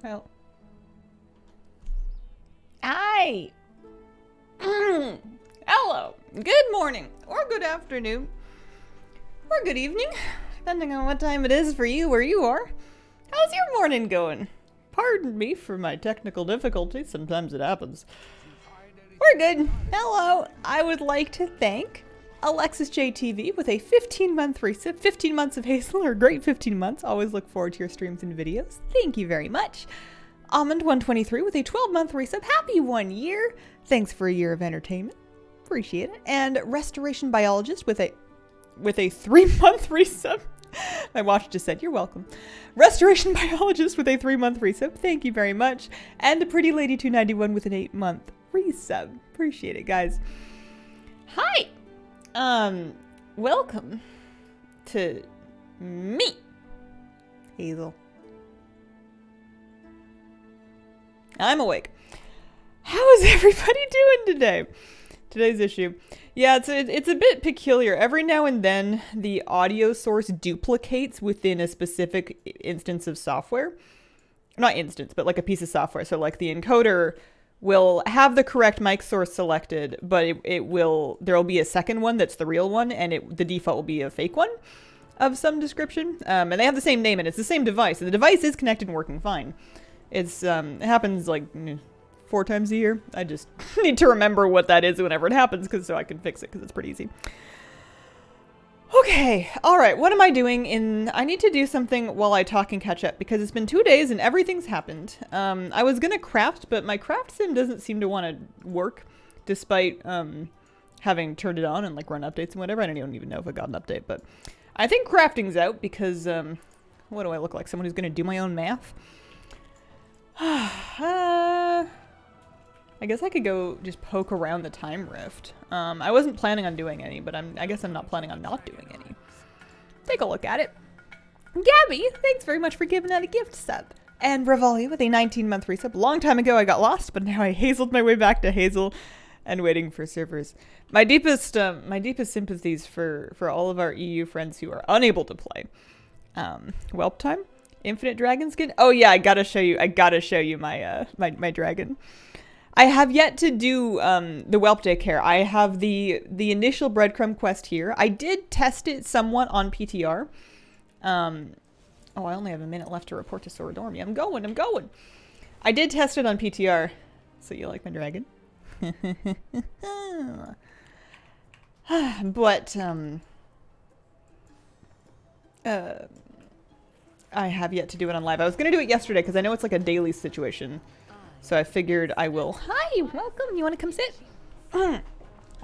Well. Hi! Hello! Good morning, or good afternoon, or good evening, depending on what time it is for you where you are. How's your morning going? Pardon me for my technical difficulties, sometimes it happens. We're good. Hello! I would like to thank Alexis JTV with a 15-month resub. 15 months of Hazel, or great 15 months. Always look forward to your streams and videos. Thank you very much. Almond123 with a 12-month resub. Happy 1 year. Thanks for a year of entertainment. Appreciate it. And Restoration Biologist with a 3-month resub. My watch just said, you're welcome. Restoration Biologist with a 3-month resub. Thank you very much. And a Pretty Lady 291 with an 8-month resub. Appreciate it, guys. Hi. Welcome to me, Hazel. I'm awake. How is everybody doing today? Today's issue. Yeah, it's a bit peculiar. Every now and then, the audio source duplicates within a specific instance of software. Not instance, but like a piece of software. So like the encoder will have the correct mic source selected, but there'll be a second one that's the real one, and the default will be a fake one of some description. And they have the same name, and it's the same device. And the device is connected and working fine. It happens like 4 times a year. I just need to remember what that is whenever it happens, so I can fix it, because it's pretty easy. Okay, alright, what am I doing I need to do something while I talk and catch up, because it's been 2 days and everything's happened. I was gonna craft, but my craft sim doesn't seem to want to work, despite having turned it on and like run updates and whatever. I don't even know if I got an update, but I think crafting's out, because what do I look like? Someone who's gonna do my own math? I guess I could go just poke around the time rift. I wasn't planning on doing any, but I guess I'm not planning on not doing any. Take a look at it. Gabby, thanks very much for giving out a gift sub. And Revalia with a 19-month resub. Long time ago I got lost, but now I hazeled my way back to Hazel and waiting for servers. My deepest sympathies for all of our EU friends who are unable to play. Whelp time? Infinite dragon skin? Oh yeah, I gotta show you my my dragon. I have yet to do the whelp daycare. I have the initial breadcrumb quest here. I did test it somewhat on PTR. Oh, I only have a minute left to report to Soradormi. I'm going. I did test it on PTR. So you like my dragon? But I have yet to do it on live. I was going to do it yesterday because I know it's like a daily situation. So I figured I will. Hi, welcome. You want to come sit?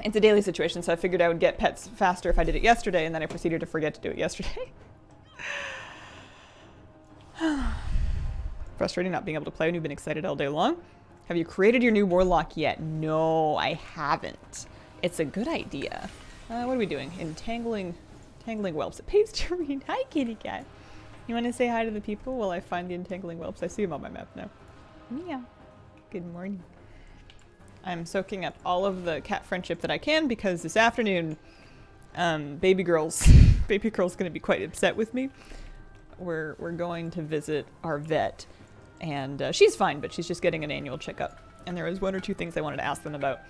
It's a daily situation, so I figured I would get pets faster if I did it yesterday, and then I proceeded to forget to do it yesterday. Frustrating not being able to play when you've been excited all day long. Have you created your new warlock yet? No, I haven't. It's a good idea. What are we doing? Entangling whelps. It pays to read. Hi, kitty cat. You want to say hi to the people while I find the entangling whelps? I see them on my map now. Meow. Good morning. I'm soaking up all of the cat friendship that I can, because this afternoon, baby girl's gonna be quite upset with me. We're going to visit our vet, and she's fine, but she's just getting an annual checkup. And there was 1 or 2 things I wanted to ask them about.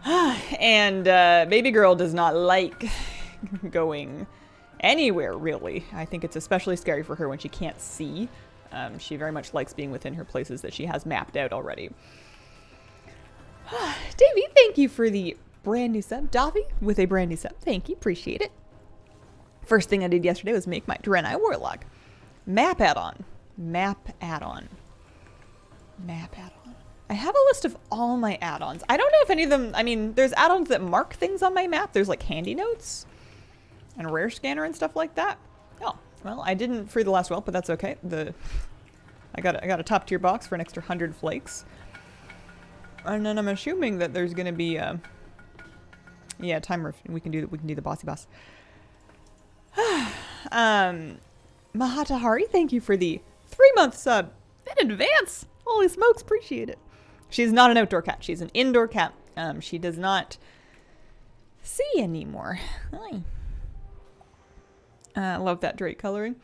And baby girl does not like going anywhere, really. I think it's especially scary for her when she can't see. She very much likes being within her places that she has mapped out already. Davey, thank you for the brand new sub. Davi with a brand new sub. Thank you. Appreciate it. First thing I did yesterday was make my Draenei Warlock. Map add-on. I have a list of all my add-ons. I don't know if any of them... I mean, there's add-ons that mark things on my map. There's like handy notes and rare scanner and stuff like that. Oh. Well, I didn't for the last whelp, but that's okay. I got a top tier box for an extra 100 flakes. And then I'm assuming that there's gonna be yeah, timer. We can do the bossy boss. Mahatahari, thank you for the 3-month sub in advance. Holy smokes, appreciate it. She's not an outdoor cat. She's an indoor cat. She does not see anymore. Hi. Love that Drake coloring.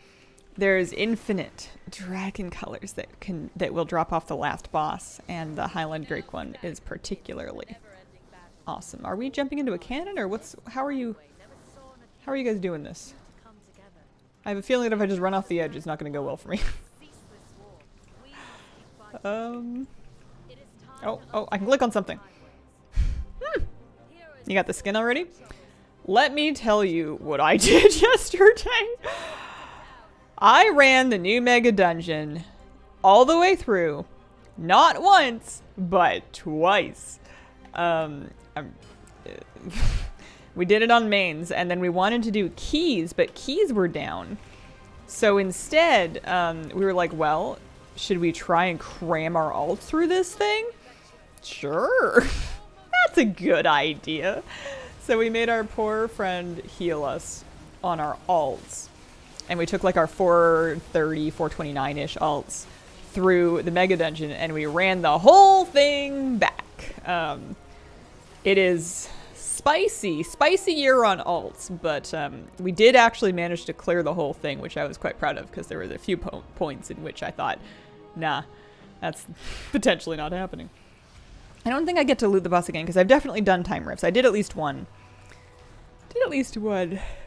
There's infinite dragon colors that will drop off the last boss, and the Highland Drake one is particularly awesome. Are we jumping into a cannon, or how are you guys doing this? I have a feeling that if I just run off the edge, it's not going to go well for me. Oh, I can click on something. You got the skin already? Let me tell you what I did yesterday. I ran the new mega dungeon all the way through, not once, but twice. We did it on mains, and then we wanted to do keys, but keys were down. So instead, we were like, well, should we try and cram our alt through this thing? Sure. That's a good idea. So we made our poor friend heal us on our alts. And we took like our 430, 429-ish alts through the mega dungeon, and we ran the whole thing back. It is spicier on alts, but we did actually manage to clear the whole thing, which I was quite proud of, because there was a few points in which I thought, nah, that's potentially not happening. I don't think I get to loot the boss again, because I've definitely done time rifts. I did at least one.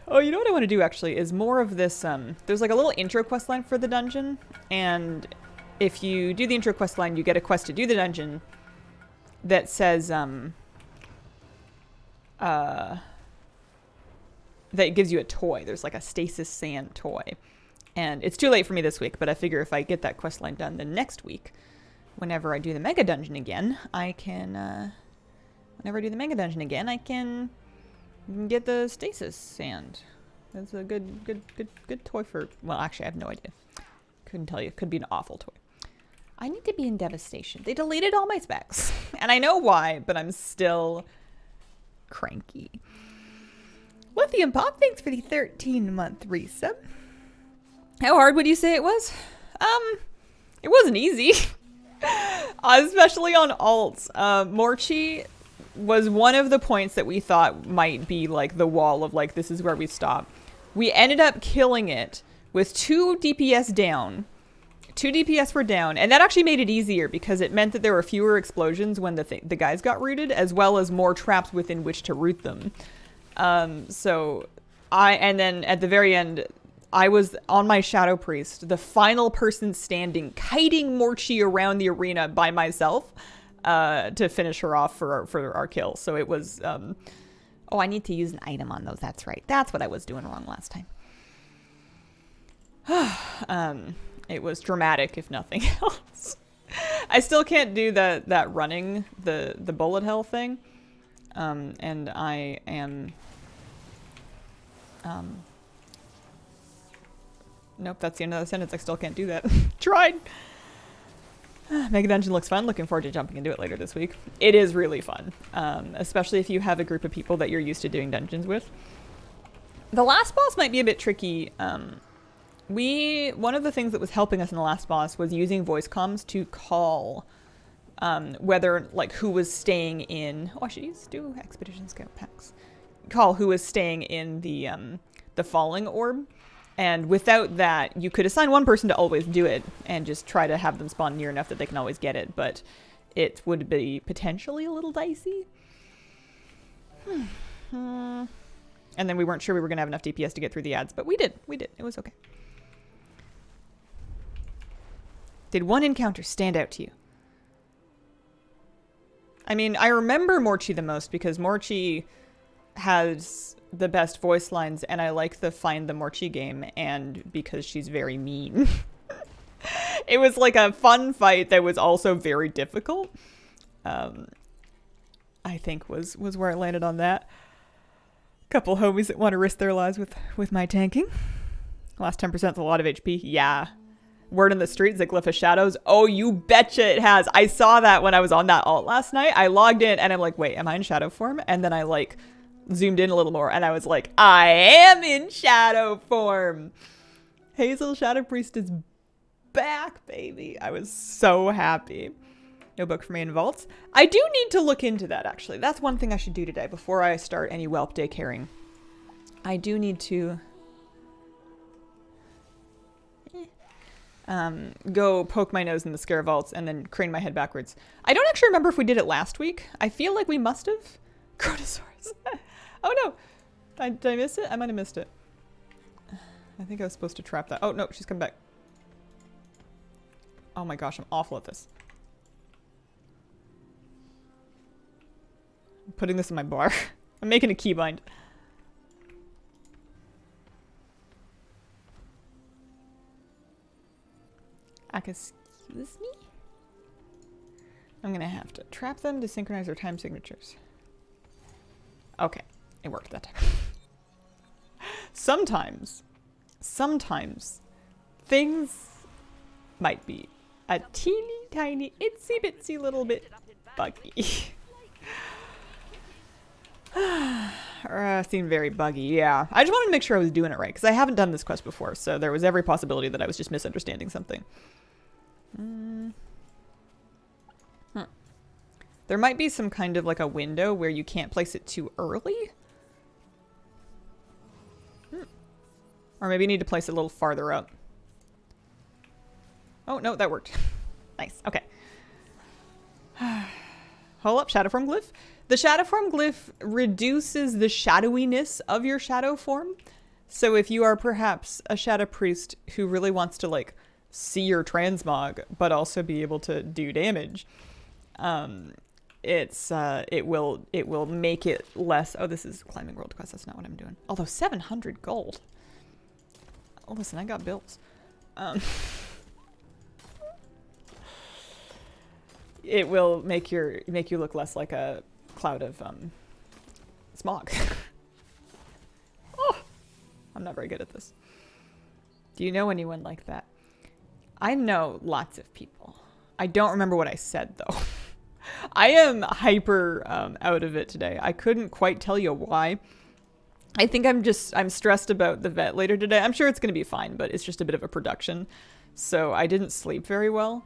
Oh, you know what I want to do, actually, is more of this, there's like a little intro quest line for the dungeon, and if you do the intro quest line, you get a quest to do the dungeon that says, that gives you a toy. There's like a stasis sand toy. And it's too late for me this week, but I figure if I get that quest line done, then next week, whenever I do the mega dungeon again, I can get the stasis sand. That's a good toy for, well, actually, I have no idea. Couldn't tell you. Could be an awful toy. I need to be in devastation. They deleted all my specs. And I know why, but I'm still cranky. Lithium Pop, thanks for the 13-month resub. How hard would you say it was? It wasn't easy. Especially on alts. Morchi was one of the points that we thought might be like the wall of like, this is where we stop. We ended up killing it with 2 DPS down. 2 DPS were down, and that actually made it easier because it meant that there were fewer explosions when the guys got rooted, as well as more traps within which to root them. And then at the very end, I was on my Shadow Priest, the final person standing, kiting Morchi around the arena by myself to finish her off for our kill. So it was, oh, I need to use an item on those. That's right. That's what I was doing wrong last time. It was dramatic, if nothing else. I still can't do that running, the bullet hell thing. And I am... nope, that's the end of the sentence. I still can't do that. Tried! Mega Dungeon looks fun. Looking forward to jumping into it later this week. It is really fun. Especially if you have a group of people that you're used to doing dungeons with. The last boss might be a bit tricky. One of the things that was helping us in the last boss was using voice comms to call whether, like, who was staying in... Oh, I should do Expedition Scout packs. Call who was staying in the falling orb. And without that, you could assign one person to always do it and just try to have them spawn near enough that they can always get it. But it would be potentially a little dicey. And then we weren't sure we were going to have enough DPS to get through the ads, but we did. It was okay. Did one encounter stand out to you? I mean, I remember Morchi the most because Morchi has the best voice lines, and I like the Find the Morchi game, and because she's very mean. It was like a fun fight that was also very difficult. I think was where I landed on that. Couple homies that want to risk their lives with my tanking. Last 10% is a lot of HP. Yeah. Word in the street, Ziglyph of Shadows. Oh, you betcha it has. I saw that when I was on that alt last night. I logged in and I'm like, wait, am I in shadow form? And then I like zoomed in a little more and I was like, I am in shadow form. Hazel Shadow Priest is back, baby. I was so happy. No book for me in vaults. I do need to look into that, actually. That's one thing I should do today before I start any whelp day carrying. I do need to... go poke my nose in the scare vaults and then crane my head backwards. I don't actually remember if we did it last week. I feel like we must have. Crotosaurus. Oh no! Did I miss it? I might have missed it. I think I was supposed to trap that. Oh no, she's come back. Oh my gosh, I'm awful at this. I'm putting this in my bar. I'm making a keybind. Excuse me? I'm gonna have to trap them to synchronize their time signatures. Okay, it worked that time. Sometimes things might be a teeny tiny itsy bitsy little bit buggy. Seemed very buggy, yeah. I just wanted to make sure I was doing it right, because I haven't done this quest before, so there was every possibility that I was just misunderstanding something. There might be some kind of like a window where you can't place it too early. Or maybe you need to place it a little farther up. Oh, no, that worked. Nice, okay. Hold up, shadow form glyph. The shadow form glyph reduces the shadowiness of your shadow form. So if you are perhaps a shadow priest who really wants to like see your transmog, but also be able to do damage, it will make it less. Oh, this is climbing world quest. That's not what I'm doing. Although 700 gold. Oh, listen, I got bills. It will make you look less like a cloud of smog. Oh, I'm not very good at this. Do you know anyone like that? I know lots of people. I don't remember what I said though. I am hyper out of it today. I couldn't quite tell you why. I think I'm stressed about the vet later today. I'm sure it's going to be fine, but it's just a bit of a production. So I didn't sleep very well,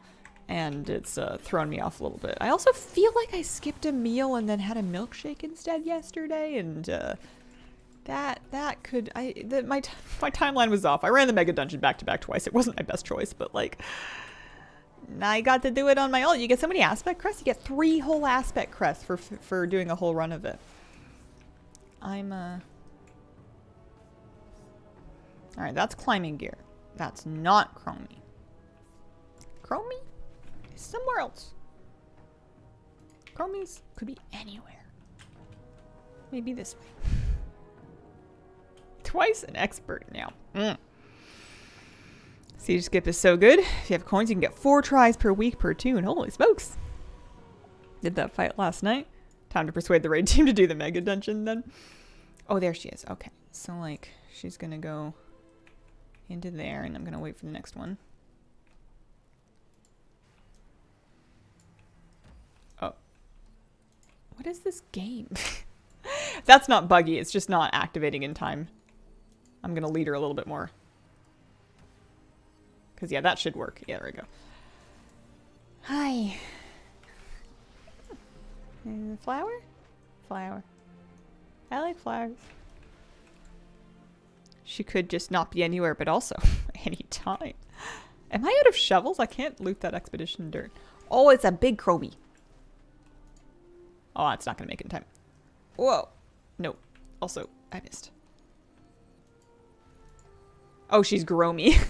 and it's thrown me off a little bit. I also feel like I skipped a meal and then had a milkshake instead yesterday, and my timeline was off. I ran the mega dungeon back to back twice. It wasn't my best choice, but like I got to do it on my own. You get so many aspect crests. You get 3 whole aspect crests for doing a whole run of it. All right, that's climbing gear. That's not Chromie. Chromie is somewhere else. Chromies could be anywhere. Maybe this way. Twice an expert now. Siege skip is so good. If you have coins, you can get 4 tries per week per tune. Holy smokes. Did that fight last night. Time to persuade the raid team to do the mega dungeon then. Oh, there she is. Okay. So, like, she's going to go into there, and I'm going to wait for the next one. Oh. What is this game? That's not buggy. It's just not activating in time. I'm going to lead her a little bit more. Because, yeah, that should work. Yeah, there we go. Hi. Flower? Flower. I like flowers. She could just not be anywhere, but also any time. Am I out of shovels? I can't loot that expedition dirt. Oh, it's a big Chromie. Oh, it's not going to make it in time. Whoa. No. Also, I missed. Oh, she's Gromy.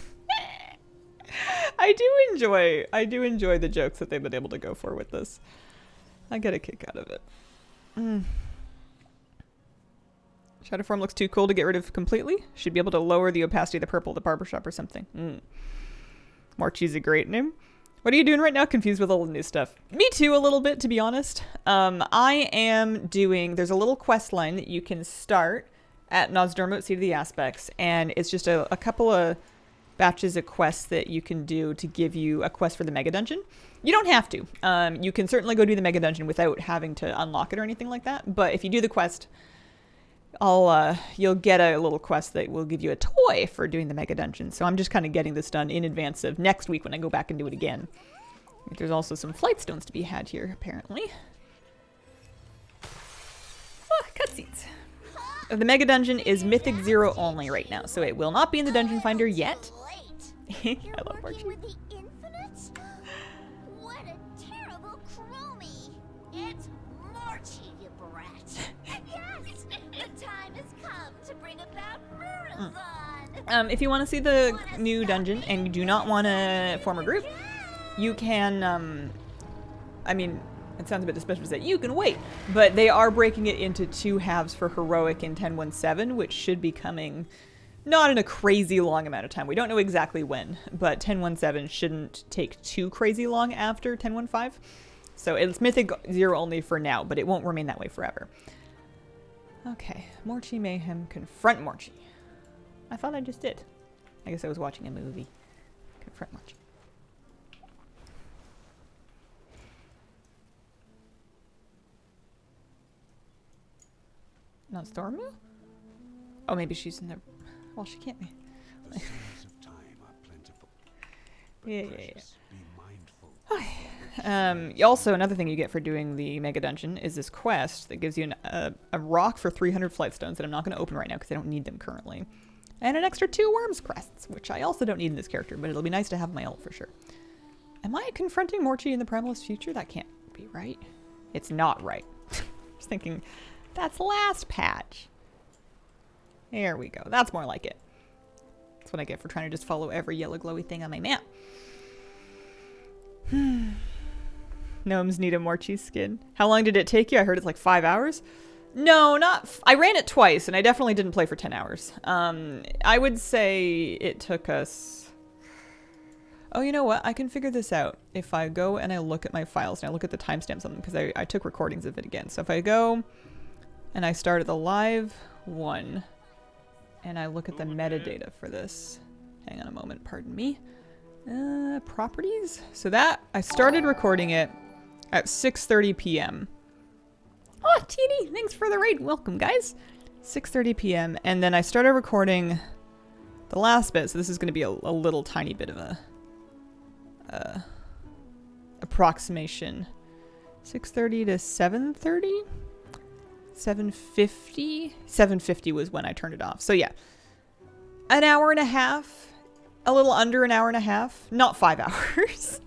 I do enjoy the jokes that they've been able to go for with this. I get a kick out of it. Shadow form looks too cool to get rid of completely. Should be able to lower the opacity of the purple at the barbershop or something. Marchie's a great name. What are you doing right now? Confused with all the new stuff. Me too, a little bit, to be honest. I am doing... There's a little quest line that you can start at Nosdorma, Seat of the Aspects, and it's just a couple of batches of quests that you can do to give you a quest for the mega dungeon. You don't have to. You can certainly go do the mega dungeon without having to unlock it or anything like that, but if you do the quest, you'll get a little quest that will give you a toy for doing the mega dungeon. So I'm just kind of getting this done in advance of next week when I go back and do it again. There's also some flight stones to be had here, apparently. Ah, cutscenes. The mega dungeon is Mythic 0 only right now, so it will not be in the dungeon finder yet. I You're love Marchie. working with the Infinite? What a terrible crony! It's Marchie, you brat. Yes, the time has come to bring about Marathon. If you want to see the new dungeon and you do not want to form a group, you can, I mean, it sounds a bit suspicious to say you can wait, but they are breaking it into 2 halves for Heroic in 10.17, which should be coming not in a crazy long amount of time. We don't know exactly when, but 10.17 shouldn't take too crazy long after 10.15. So it's Mythic 0 only for now, but it won't remain that way forever. Okay, Morchi Mayhem, confront Morchi. I thought I just did. I guess I was watching a movie. Confront Morchi. Not Stormu? Oh, maybe she's in the... Well, she can't be. The sands of time are plentiful. But Yeah. precious, be mindful. Also, another thing you get for doing the Mega Dungeon is this quest that gives you a rock for 300 flight stones that I'm not going to open right now because I don't need them currently. And an extra 2 worms crests, which I also don't need in this character, but it'll be nice to have my ult for sure. Am I confronting Morchi in the Primalist future? That can't be right. It's not right. Just thinking, that's last patch. There we go. That's more like it. That's what I get for trying to just follow every yellow glowy thing on my map. Gnomes need a Morchi skin. How long did it take you? I heard it's like 5 hours. No, not... I ran it twice, and I definitely didn't play for 10 hours. I would say it took us... Oh, you know what? I can figure this out. If I go and I look at my files, and I look at the timestamps on them, because I took recordings of it again. So if I go and I start at the live one, and I look at the metadata for this. Hang on a moment, pardon me. Properties? So that, I started recording it at 6:30 p.m. Oh, TD, thanks for the raid. Welcome, guys. 6:30 p.m. And then I started recording the last bit, so this is going to be a little tiny bit of a approximation. 6:30 to 7:30? 7:50? 7:50 was when I turned it off. So yeah, an hour and a half, a little under an hour and a half, not 5 hours.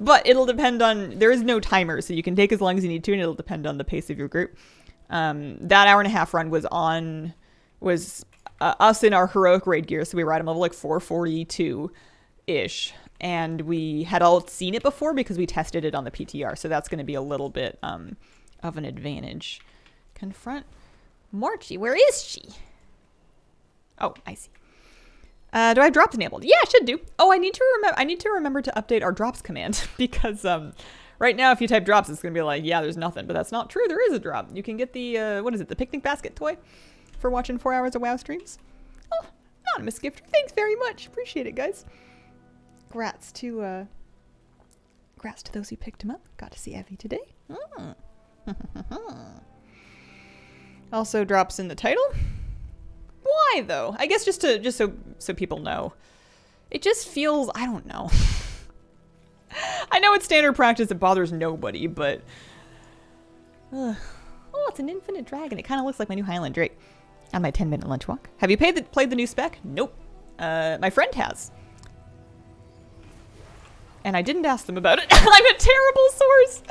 But it'll depend on, there is no timer, so you can take as long as you need to, and it'll depend on the pace of your group. That hour and a half run was us in our heroic raid gear, so we were at a level like 442-ish, and we had all seen it before because we tested it on the PTR, so that's going to be a little bit of an advantage. Confront Morchi, where is she? Oh, I see. Do I have drops enabled? Yeah, I should do. Oh, I need to remember to update our drops command because right now if you type drops, it's gonna be like, yeah, there's nothing, but that's not true. There is a drop. You can get the what is it? The picnic basket toy for watching 4 hours of WoW streams. Oh, anonymous gifter. Thanks very much. Appreciate it, guys. Grats to those who picked him up. Got to see Evie today. Also drops in the title. Why though? I guess just so people know. It just feels, I don't know. I know it's standard practice, it bothers nobody, but oh, it's an infinite dragon. It kind of looks like my new Highland Drake on my 10-minute lunch walk. Have you played the new spec? Nope. My friend has. And I didn't ask them about it. I'm a terrible source.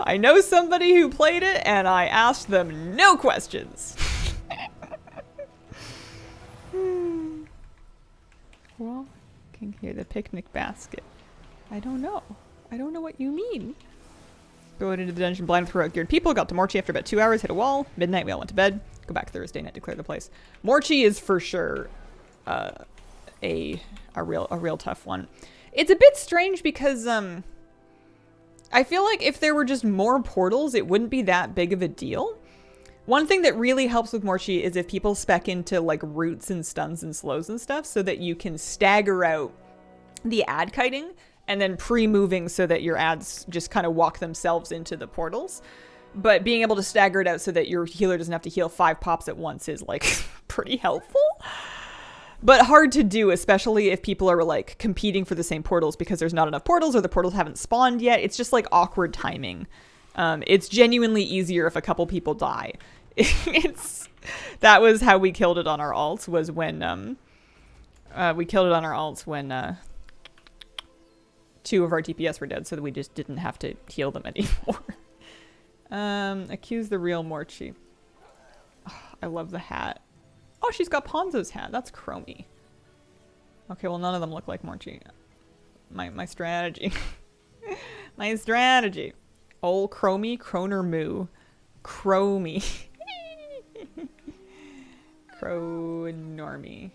I know somebody who played it and I asked them no questions. Walking here, the picnic basket. I don't know. I don't know what you mean. Going into the dungeon blind with heroic geared people. Got to Morchi after about 2 hours. Hit a wall. Midnight. We all went to bed. Go back Thursday night to clear the place. Morchi is for sure a real tough one. It's a bit strange because I feel like if there were just more portals, it wouldn't be that big of a deal. One thing that really helps with Morchi is if people spec into like roots and stuns and slows and stuff so that you can stagger out the ad kiting and then pre-moving so that your ads just kind of walk themselves into the portals. But being able to stagger it out so that your healer doesn't have to heal 5 pops at once is like pretty helpful. But hard to do, especially if people are like competing for the same portals because there's not enough portals or the portals haven't spawned yet. It's just like awkward timing. It's genuinely easier if a couple people die. That was how we killed it on our alts, was when We killed it on our alts when 2 of our DPS were dead, so that we just didn't have to heal them anymore. Accuse the real Morchi. Oh, I love the hat. Oh, she's got Ponzo's hat. That's chromy. Okay, well, none of them look like Morchi. My strategy. My strategy. Old chromy, croner moo. Chromy. Cronormy.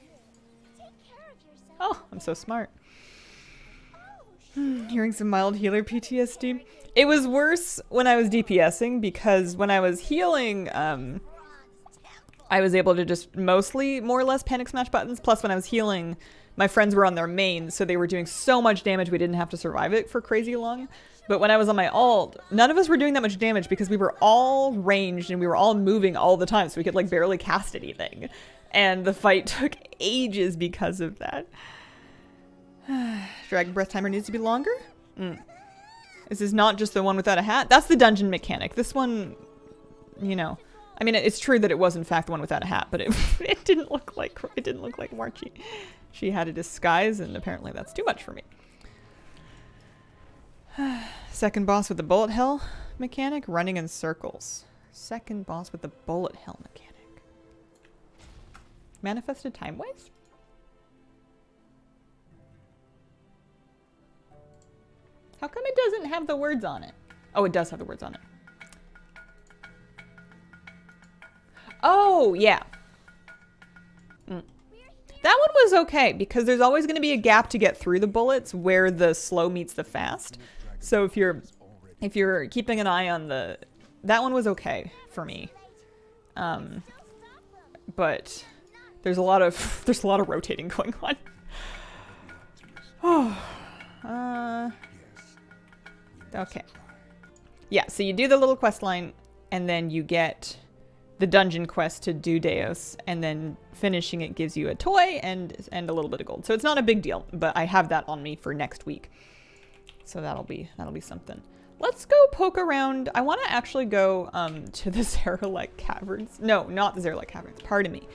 Oh, I'm so smart. Hearing some mild healer PTSD. It was worse when I was DPSing because when I was healing, I was able to just mostly more or less panic smash buttons. Plus when I was healing, my friends were on their mains, so they were doing so much damage we didn't have to survive it for crazy long. But when I was on my alt, none of us were doing that much damage because we were all ranged and we were all moving all the time, so we could like barely cast anything. And the fight took ages because of that. Dragon Breath timer needs to be longer? This is not just the one without a hat. That's the dungeon mechanic. This one, you know, I mean, it's true that it was in fact the one without a hat, but it didn't look like Marchi. She had a disguise, and apparently that's too much for me. Second boss with the bullet hell mechanic, running in circles. Second boss with the bullet hell mechanic. Manifested time waste? How come it doesn't have the words on it? Oh, it does have the words on it. Oh, yeah. That one was okay because there's always going to be a gap to get through the bullets where the slow meets the fast. So if you're keeping an eye on that one was okay for me. But there's a lot of rotating going on. Oh. Okay. Yeah, so you do the little quest line and then you get the dungeon quest to do Deus, and then finishing it gives you a toy and a little bit of gold. So it's not a big deal, but I have that on me for next week. So that'll be something. Let's go poke around. I want to actually go to the Zarelek Caverns. No, not the Zarelek Caverns. Pardon me.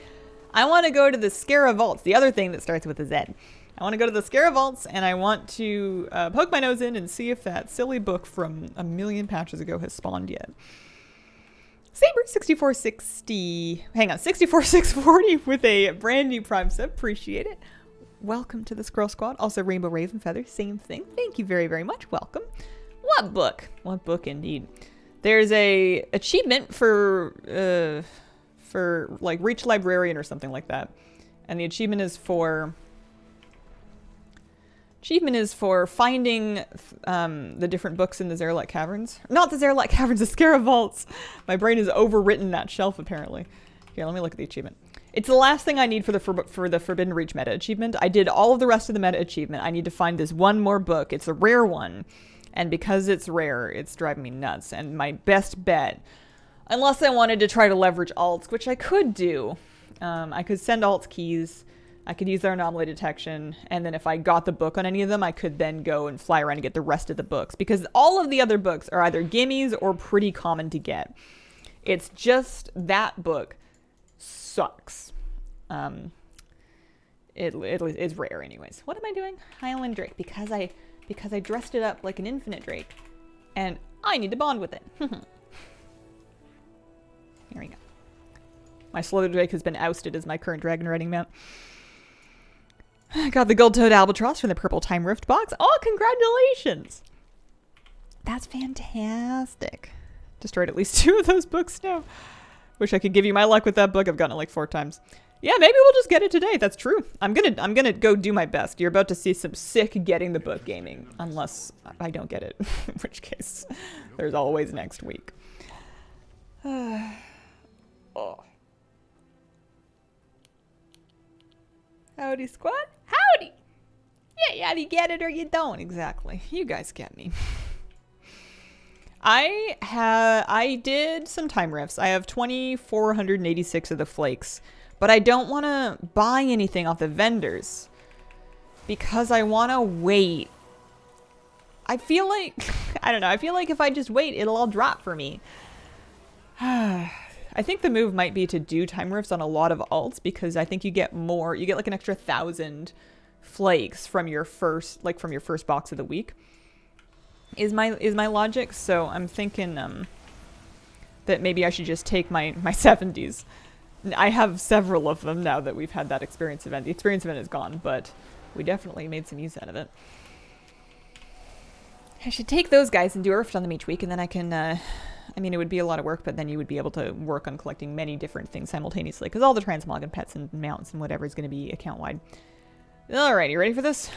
I want to go to the Scara Vaults, the other thing that starts with a Z. I want to go to the Scara Vaults, and I want to poke my nose in and see if that silly book from a million patches ago has spawned yet. Saber 6460. Hang on, 64640 with a brand new Prime sub. Appreciate it. Welcome to the Squirrel Squad. Also, Rainbow Raven Feather, same thing. Thank you very, very much. Welcome. What book? What book indeed? There's a achievement for like Reach Librarian or something like that. And the achievement is for finding the different books in the Zarelek Caverns. Not the Zarelek Caverns, the Scara Vaults. My brain has overwritten that shelf, apparently. Here, let me look at the achievement. It's the last thing I need for the Forbidden Reach meta achievement. I did all of the rest of the meta achievement. I need to find this one more book. It's a rare one. And because it's rare, it's driving me nuts. And my best bet, unless I wanted to try to leverage alts, which I could do, I could send alts keys. I could use their anomaly detection, and then if I got the book on any of them, I could then go and fly around and get the rest of the books. Because all of the other books are either gimmies or pretty common to get. It's just that book sucks. It's rare anyways. What am I doing? Highland Drake. Because I dressed it up like an infinite Drake. And I need to bond with it. Here we go. My Slither Drake has been ousted as my current dragon riding mount. Got the Gold Toed Albatross from the Purple Time Rift box. Oh, congratulations! That's fantastic. Destroyed at least 2 of those books now. Wish I could give you my luck with that book. I've gotten it like 4 times. Yeah, maybe we'll just get it today. That's true. I'm gonna go do my best. You're about to see some sick getting the book gaming. Unless I don't get it. In which case, there's always next week. Oh. Howdy, squad. Howdy! Yeah, you get it or you don't. Exactly. You guys get me. I did some time rifts. I have 2,486 of the flakes, but I don't want to buy anything off the vendors because I want to wait. I feel like, I don't know, I feel like if I just wait, it'll all drop for me. I I think the move might be to do time rifts on a lot of alts, because I think you get like an extra 1,000 flakes from your first box of the week. Is my logic. So I'm thinking that maybe I should just take my 70s. I have several of them now that we've had that experience event. The experience event is gone, but we definitely made some use out of it. I should take those guys and do a rift on them each week, and then I can, I mean, it would be a lot of work, but then you would be able to work on collecting many different things simultaneously, because all the transmog and pets and mounts and whatever is going to be account-wide. Alright, you ready for this?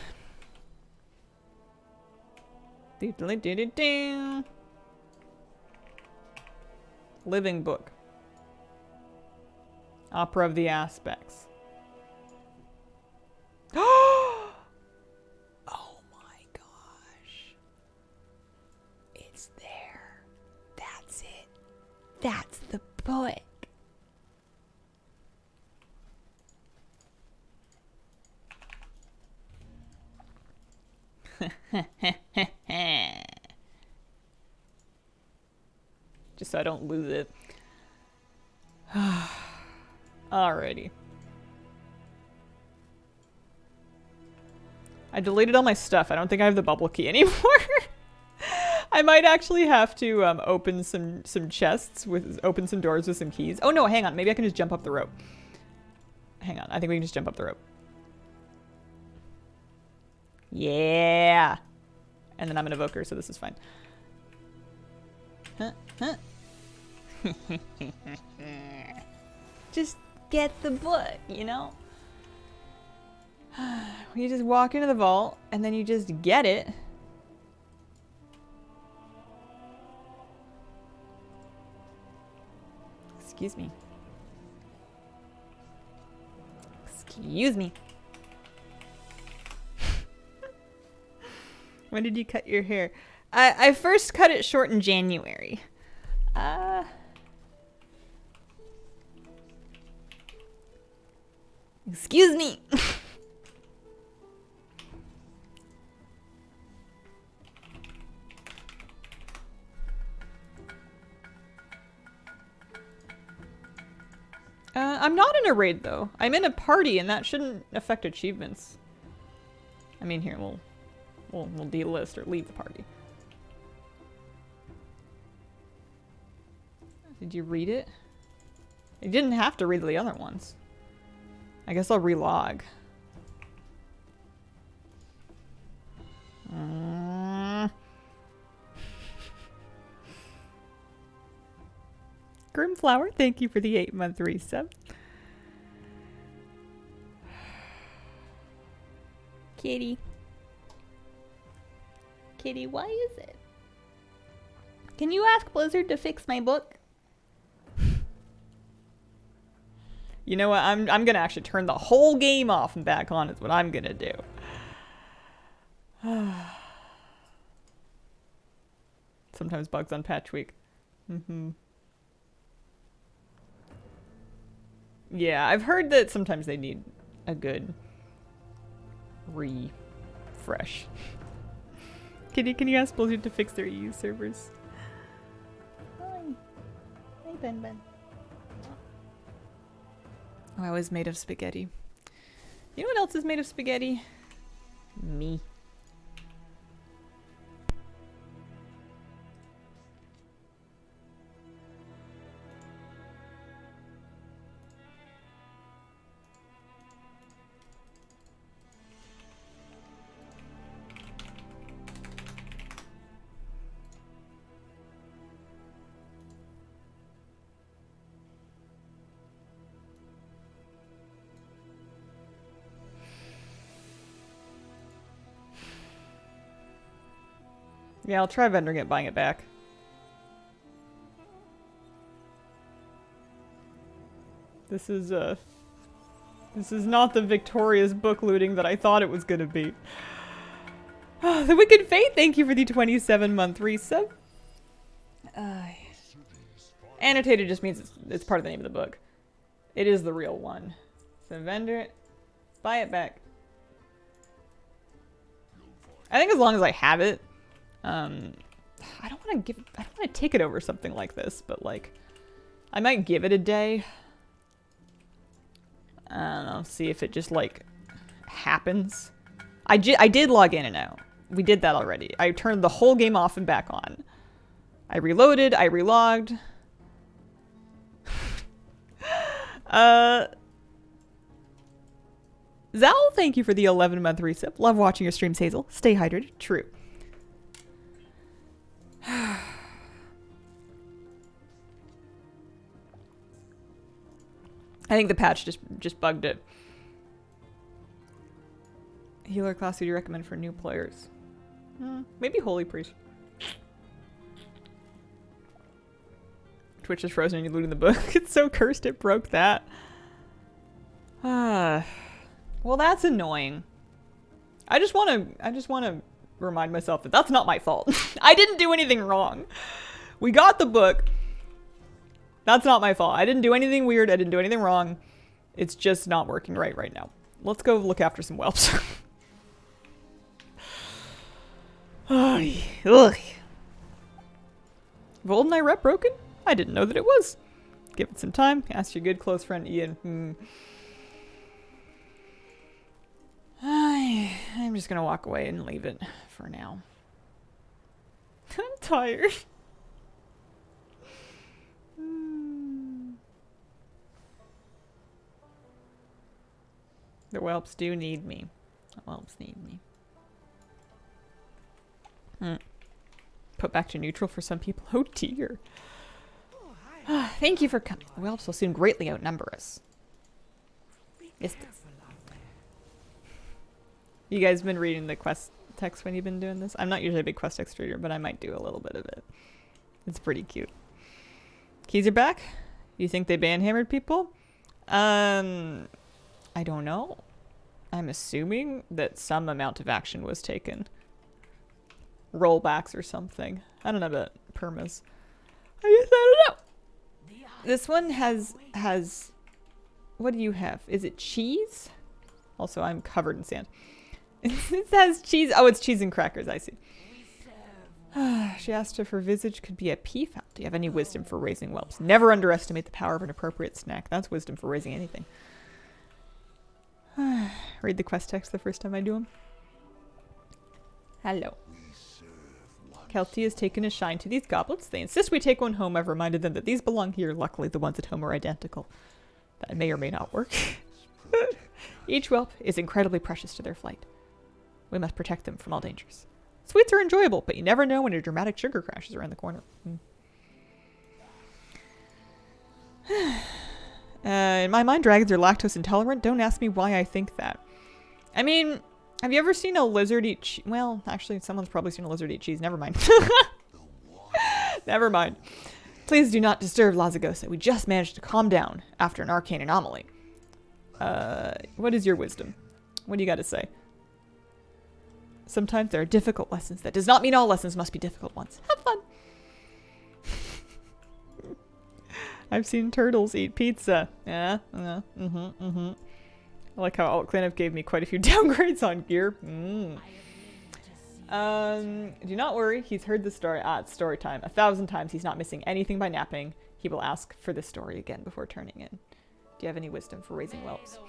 Living book. Opera of the Aspects. Oh my gosh. It's there. That's it. That's the book. Just so I don't lose it. Alrighty. I deleted all my stuff. I don't think I have the bubble key anymore. I might actually have to open some chests open some doors with some keys. Oh no, hang on. Maybe I can just jump up the rope. Hang on. I think we can just jump up the rope. Yeah. And then I'm an evoker, so this is fine. Huh? Just get the book, you know? You just walk into the vault, and then you just get it. Excuse me. Excuse me. When did you cut your hair? I first cut it short in January. Excuse me. I'm not in a raid though. I'm in a party, and that shouldn't affect achievements. I mean, here we'll delist or leave the party. Did you read it? You didn't have to read the other ones. I guess I'll relog. Grimflower, thank you for the 8-month resub. Kitty. Kitty, why is it? Can you ask Blizzard to fix my book? You know what? I'm gonna actually turn the whole game off and back on is what I'm gonna do. Sometimes bugs on patch week. Yeah, I've heard that sometimes they need a good refresh. Can you ask Blizzard to fix their EU servers? Hi. Hey, Ben Ben. Oh, I was made of spaghetti. You know what else is made of spaghetti? Me. Yeah, I'll try vending it, buying it back. This is not the victorious book looting that I thought it was gonna be. Oh, the Wicked Fate, thank you for the 27-month resub. Annotated just means it's part of the name of the book. It is the real one. So vendor it, buy it back. I think as long as I have it, I don't want to take it over something like this, but like, I might give it a day. I don't know, see if it just, like, happens. I did log in and out. We did that already. I turned the whole game off and back on. I reloaded, I relogged. Zal, thank you for the 11-month resip. Love watching your streams, Hazel. Stay hydrated. True. I think the patch just bugged it. Healer class would you recommend for new players? Maybe Holy Priest. Twitch is frozen and you looting the book. It's so cursed it broke that. Well, that's annoying. I just want to remind myself that that's not my fault. I didn't do anything wrong. We got the book. That's not my fault. I didn't do anything weird. I didn't do anything wrong. It's just not working right now. Let's go look after some whelps. Ugh. Goldeneye rep broken? I didn't know that it was. Give it some time. Ask your good close friend Ian. I'm just gonna walk away and leave it for now. I'm tired. The whelps do need me. The whelps need me. Put back to neutral for some people. Oh dear. Thank you for coming. The whelps will soon greatly outnumber us. You guys been reading the quest text when you've been doing this? I'm not usually a big quest text reader, but I might do a little bit of it. It's pretty cute. Keys are back? You think they ban-hammered people? I don't know. I'm assuming that some amount of action was taken. Rollbacks or something. I don't know about permas. I guess I don't know. This one has what do you have? Is it cheese? Also, I'm covered in sand. It says cheese. Oh, it's cheese and crackers. I see. She asked if her visage could be a peafowl. Do you have any wisdom for raising whelps? Never underestimate the power of an appropriate snack. That's wisdom for raising anything. Read the quest text the first time I do them. Hello. Kelty has taken a shine to these goblets. They insist we take one home. I've reminded them that these belong here. Luckily, the ones at home are identical. That may or may not work. Each whelp is incredibly precious to their flight. We must protect them from all dangers. Sweets are enjoyable, but you never know when a dramatic sugar crash is around the corner. In my mind, dragons are lactose intolerant. Don't ask me why I think that. I mean, have you ever seen a lizard eat cheese? Well, actually, someone's probably seen a lizard eat cheese. Never mind. Never mind. Please do not disturb Lazagosa. We just managed to calm down after an arcane anomaly. What is your wisdom? What do you got to say? Sometimes there are difficult lessons. That does not mean all lessons must be difficult ones. Have fun. I've seen turtles eat pizza. Yeah. I like how Alt Cleanup gave me quite a few downgrades on gear. Do not worry. He's heard the story. It's story time. 1,000 times. He's not missing anything by napping. He will ask for the story again before turning in. Do you have any wisdom for raising whelps?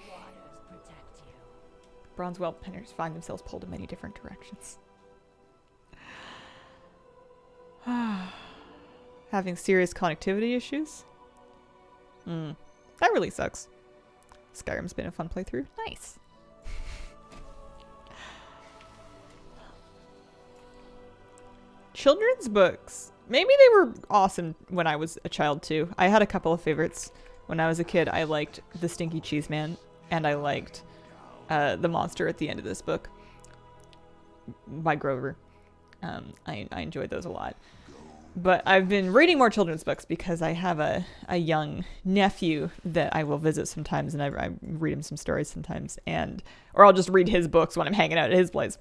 Bronze whelp penners find themselves pulled in many different directions. Having serious connectivity issues? That really sucks. Skyrim's been a fun playthrough. Nice. Children's books. Maybe they were awesome when I was a child too. I had a couple of favorites. When I was a kid, I liked The Stinky Cheese Man, and I liked The Monster at the End of This Book by Grover. I enjoyed those a lot. But I've been reading more children's books because I have a young nephew that I will visit sometimes, and I read him some stories sometimes, or I'll just read his books when I'm hanging out at his place.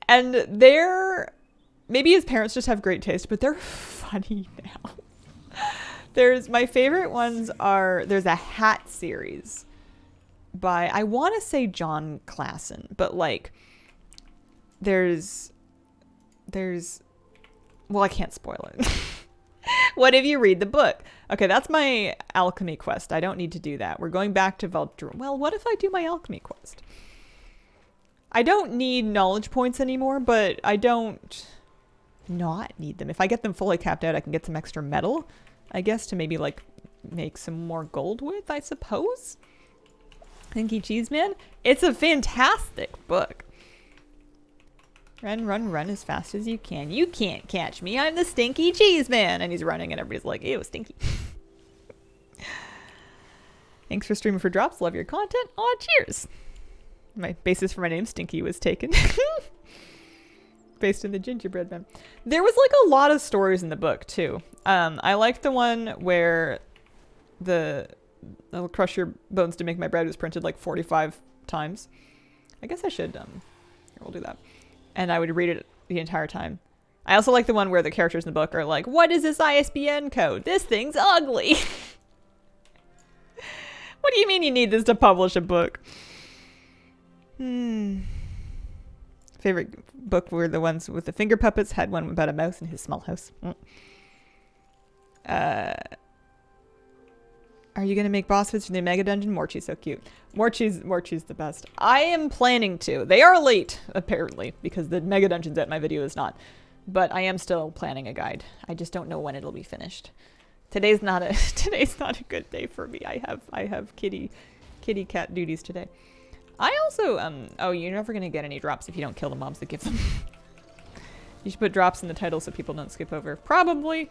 And maybe his parents just have great taste, but they're funny now. My favorite ones there's a Hat series by, I want to say John Klassen, but like there's well, I can't spoil it. What if you read the book? Okay, that's my alchemy quest. I don't need to do that. We're going back to Veldrum. Well, what if I do my alchemy quest? I don't need knowledge points anymore, but I don't not need them. If I get them fully capped out, I can get some extra metal, I guess, to maybe like make some more gold with, I suppose. Thank Cheese Man. It's a fantastic book. Run, run, run as fast as you can. You can't catch me. I'm the Stinky Cheese Man. And he's running and everybody's like, ew, stinky. Thanks for streaming for drops. Love your content. Aw, cheers. My basis for my name, Stinky, was taken. Based in the gingerbread man. There was like a lot of stories in the book too. I liked the one where I'll crush your bones to make my bread was printed like 45 times. I guess I should, here, we'll do that. And I would read it the entire time. I also like the one where the characters in the book are like, what is this ISBN code? This thing's ugly. What do you mean you need this to publish a book? Favorite book were the ones with the finger puppets. Had one about a mouse in his small house. Are you going to make boss fights for the Mega Dungeon? Morchi's so cute. Morchi's the best. I am planning to. They are late, apparently, because the Mega Dungeon's out, my video is not. But I am still planning a guide. I just don't know when it'll be finished. Today's not a good day for me. I have kitty cat duties today. I also, oh, you're never going to get any drops if you don't kill the mobs that give them. You should put drops in the title so people don't skip over. Probably.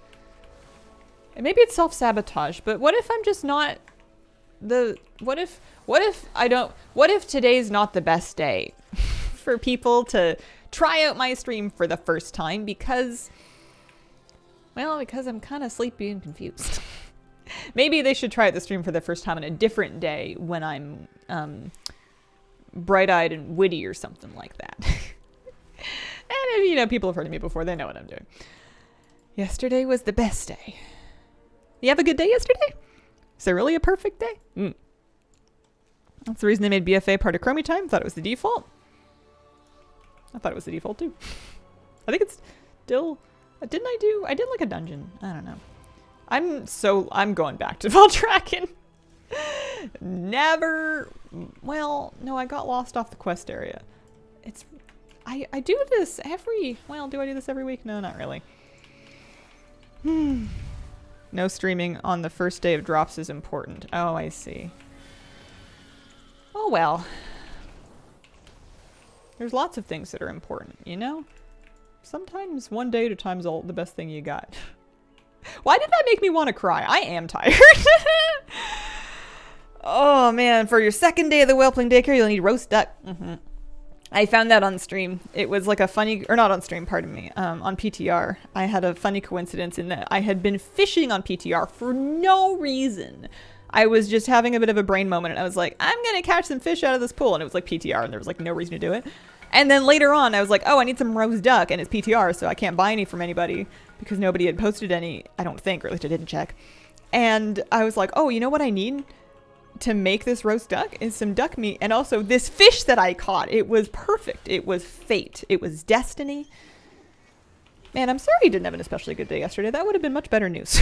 And maybe it's self-sabotage, but what if I'm just not what if today's not the best day for people to try out my stream for the first time because I'm kind of sleepy and confused. Maybe they should try out the stream for the first time on a different day when I'm, bright-eyed and witty or something like that. And if, people have heard of me before, they know what I'm doing. Yesterday was the best day. You have a good day yesterday? Is there really a perfect day? That's the reason they made BFA part of Chromie Time. Thought it was the default. I thought it was the default too. I think it's still... I did like a dungeon. I don't know. I'm going back to Valdraken. Never... Well, no, I got lost off the quest area. I do this every... Well, do I do this every week? No, not really. No streaming on the first day of drops is important. Oh, I see. Oh, well. There's lots of things that are important, Sometimes one day at a time's all the best thing you got. Why did that make me want to cry? I am tired. Oh, man. For your second day of the whelpling daycare, you'll need roast duck. I found that on stream. It was like a funny, or not on stream, pardon me, on PTR. I had a funny coincidence in that I had been fishing on PTR for no reason. I was just having a bit of a brain moment and I was like, I'm going to catch some fish out of this pool. And it was like PTR and there was like no reason to do it. And then later on I was like, oh, I need some roast duck and it's PTR. So I can't buy any from anybody because nobody had posted any, I don't think, or at least I didn't check. And I was like, oh, you know what I need to make this roast duck is some duck meat and also this fish that I caught. It was perfect. It was fate. It was destiny. Man, I'm sorry you didn't have an especially good day yesterday. That would have been much better news.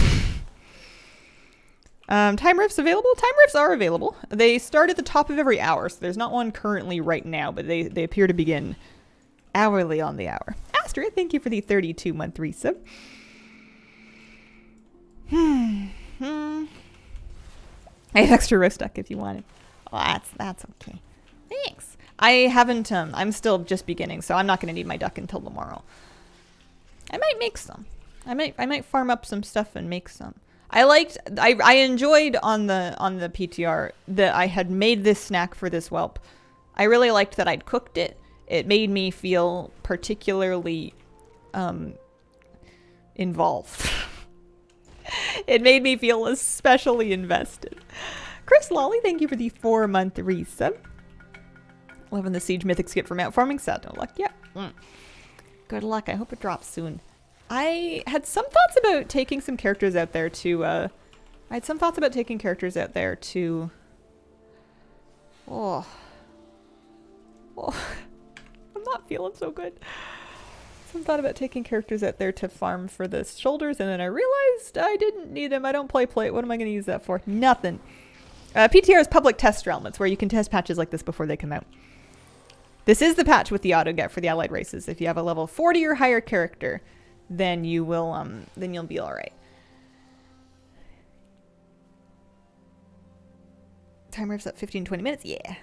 Time riffs available? Time riffs are available. They start at the top of every hour, so there's not one currently right now, but they appear to begin hourly on the hour. Astrid, thank you for the 32-month resub. I have extra roast duck if you want it. Oh, that's okay. Thanks. I haven't, I'm still just beginning, so I'm not going to need my duck until tomorrow. I might make some. I might farm up some stuff and make some. I enjoyed on the PTR that I had made this snack for this whelp. I really liked that I'd cooked it. It made me feel particularly involved. It made me feel especially invested. Chris Lolly, thank you for the 4-month resub. Loving the Siege Mythic skip from Out Farming. Sad no luck. Yep. Good luck. I hope it drops soon. I had some thoughts about taking some characters out there to, Oh, I'm not feeling so good. Some thought about taking characters out there to farm for the shoulders, and then I realized I didn't need them. I don't play plate. What am I going to use that for? Nothing. PTR is public test realm. It's where you can test patches like this before they come out. This is the patch with the auto get for the allied races. If you have a level 40 or higher character, then you will then you'll be all right. Timer wraps up 15-20 minutes. Yeah.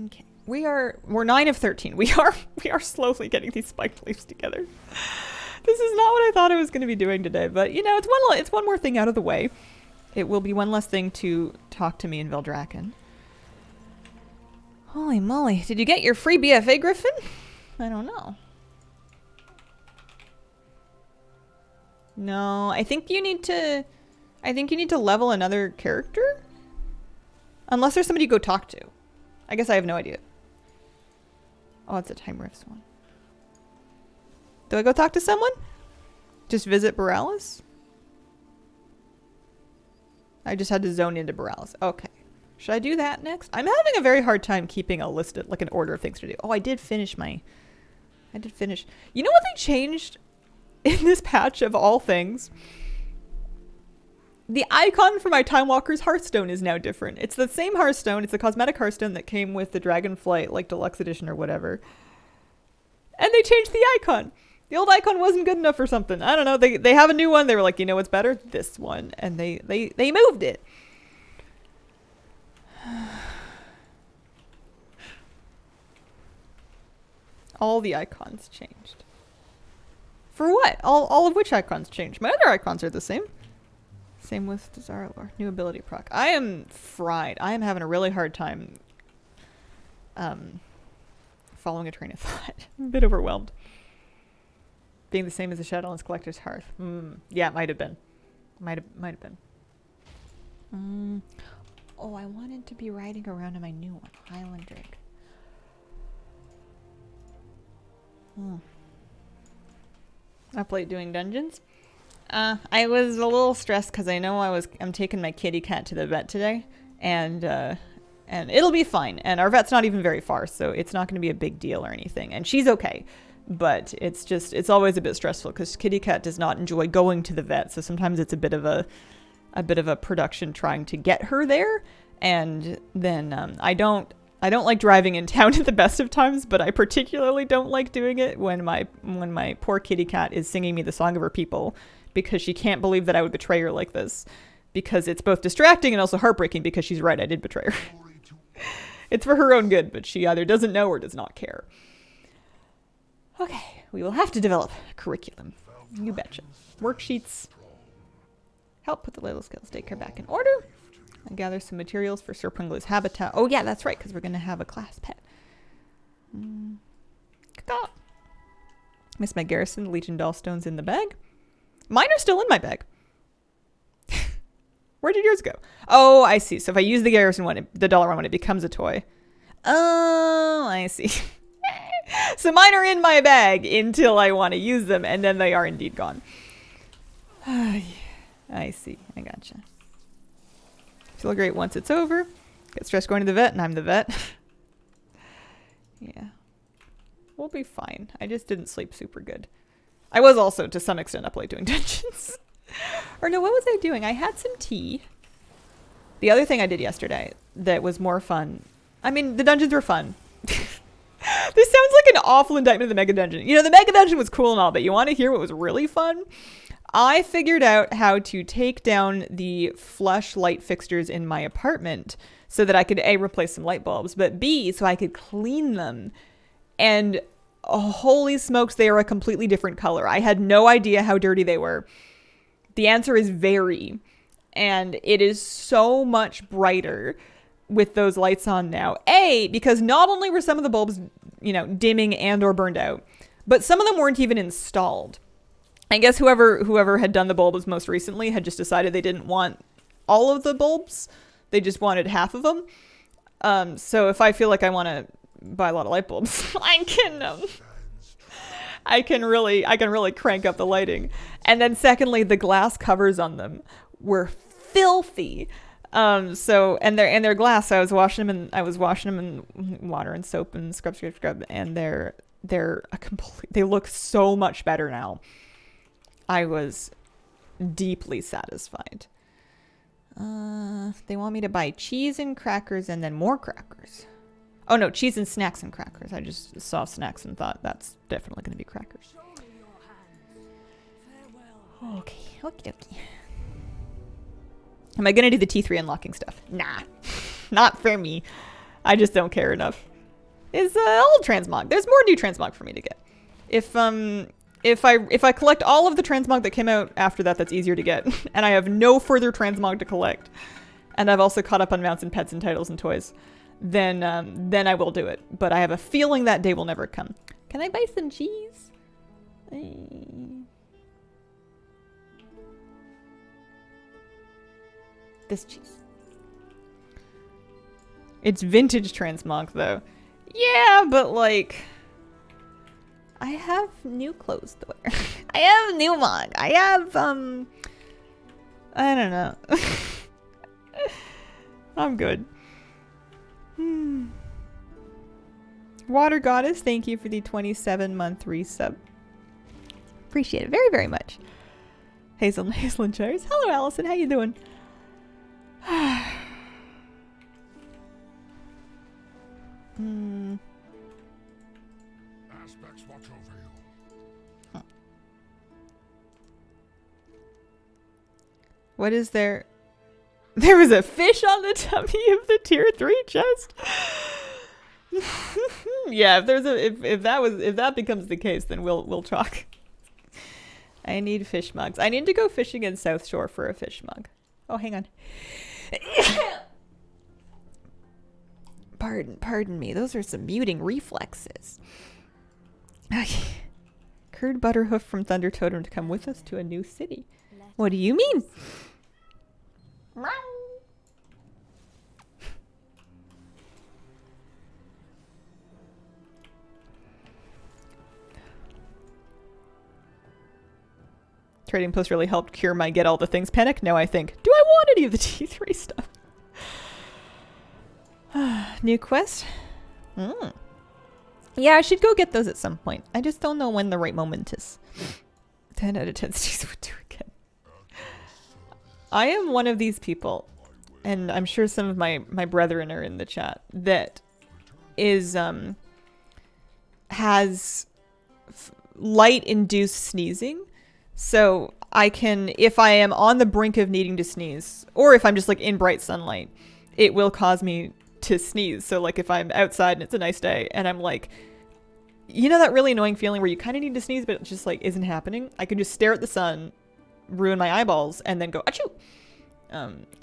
Okay. We're 9 of 13. We are slowly getting these spiked leaves together. This is not what I thought I was going to be doing today, but you know, it's one more thing out of the way. It will be one less thing to talk to me in Veldraken. Holy moly. Did you get your free BFA, Griffin? I don't know. No, I think you need to level another character. Unless there's somebody you go talk to. I guess I have no idea. Oh, it's a time rifts one. Do I go talk to someone? Just visit Borealis? I just had to zone into Borealis. Okay. Should I do that next? I'm having a very hard time keeping a list of, like, an order of things to do. Oh, I did finish. You know what they changed in this patch of all things? The icon for my Time Walker's Hearthstone is now different. It's the same Hearthstone. It's the cosmetic Hearthstone that came with the Dragonflight, like, deluxe edition or whatever. And they changed the icon. The old icon wasn't good enough or something. I don't know. They have a new one. They were like, you know what's better? This one. And they moved it. All the icons changed. For what? All of which icons changed? My other icons are the same. Same with Desire Lore. New ability proc. I am fried. I am having a really hard time following a train of thought. I'm a bit overwhelmed. Being the same as the Shadowlands Collector's Hearth. Yeah, it might have been. Might have been. Oh, I wanted to be riding around in my new one, Highland Drake. Up late doing dungeons. I was a little stressed because I know I'm taking my kitty cat to the vet today, and it'll be fine. And our vet's not even very far, so it's not going to be a big deal or anything. And she's okay, but it's always a bit stressful because kitty cat does not enjoy going to the vet. So sometimes it's a bit of a production trying to get her there, and then I don't like driving in town at the best of times, but I particularly don't like doing it when my poor kitty cat is singing me the song of her people, because she can't believe that I would betray her like this, because it's both distracting and also heartbreaking, because she's right, I did betray her. It's for her own good, but she either doesn't know or does not care. Okay, we will have to develop a curriculum. You betcha. Worksheets. Help put the little skills daycare back in order. And gather some materials for Sir Pringle's habitat. Oh yeah, that's right, because we're going to have a class pet. Miss my Garrison, the Legion Dollstones in the bag. Mine are still in my bag. Where did yours go? Oh, I see. So if I use the Garrison one, the dollar one, it becomes a toy. Oh, I see. So mine are in my bag until I want to use them, and then they are indeed gone. I see. I gotcha. Feel great once it's over. Get stressed going to the vet, and I'm the vet. Yeah. We'll be fine. I just didn't sleep super good. I was also, to some extent, up late doing dungeons. Or no, what was I doing? I had some tea. The other thing I did yesterday that was more fun. I mean, the dungeons were fun. This sounds like an awful indictment of the Mega Dungeon. You know, the Mega Dungeon was cool and all, but you want to hear what was really fun? I figured out how to take down the flush light fixtures in my apartment so that I could A, replace some light bulbs, but B, so I could clean them. And holy smokes, they are a completely different color. I had no idea how dirty they were. The answer is very. And it is so much brighter with those lights on now. A, because not only were some of the bulbs, you know, dimming and or burned out, but some of them weren't even installed. I guess whoever had done the bulbs most recently had just decided they didn't want all of the bulbs. They just wanted half of them. So if I feel like I want to buy a lot of light bulbs, I can really crank up the lighting. And then secondly, the glass covers on them were filthy. So they're glass. So I was washing them in water and soap and scrub, and they're a complete. They look so much better now. I was deeply satisfied. They want me to buy cheese and crackers and then more crackers. Oh no, cheese and snacks and crackers. I just saw snacks and thought that's definitely going to be crackers. Okay, okie dokie. Am I going to do the T3 unlocking stuff? Nah, not for me. I just don't care enough. Is old transmog. There's more new transmog for me to get. If I collect all of the transmog that came out after that, that's easier to get, and I have no further transmog to collect, and I've also caught up on mounts and pets and titles and toys, then I will do it. But I have a feeling that day will never come. Can I buy some cheese? This cheese. It's vintage transmog though. Yeah, but like, I have new clothes to wear. I have new mug. I have I don't know. I'm good. Water Goddess, thank you for the 27-month resub. Appreciate it very, very much. Hazelnut Cherries. Hello, Allison. How you doing? Aspects watch over you. Huh. What is there? There was a fish on the tummy of the tier 3 chest. Yeah, if that becomes the case, then we'll talk. I need fish mugs. I need to go fishing in South Shore for a fish mug. Oh, hang on. Pardon me. Those are some muting reflexes. Okay. Curd Butterhoof from Thunder Totem to come with us to a new city. What do you mean? Trading Post really helped cure my get all the things panic. No, I think. Do I want any of the T3 stuff? New quest? Yeah, I should go get those at some point. I just don't know when the right moment is. 10 out of 10 Steves would do again. I am one of these people, and I'm sure some of my brethren are in the chat, that is, has light-induced sneezing. So I can, if I am on the brink of needing to sneeze, or if I'm just like in bright sunlight, it will cause me to sneeze. So like if I'm outside and it's a nice day and I'm like, you know that really annoying feeling where you kind of need to sneeze but it just like isn't happening? I can just stare at the sun, ruin my eyeballs, and then go achoo.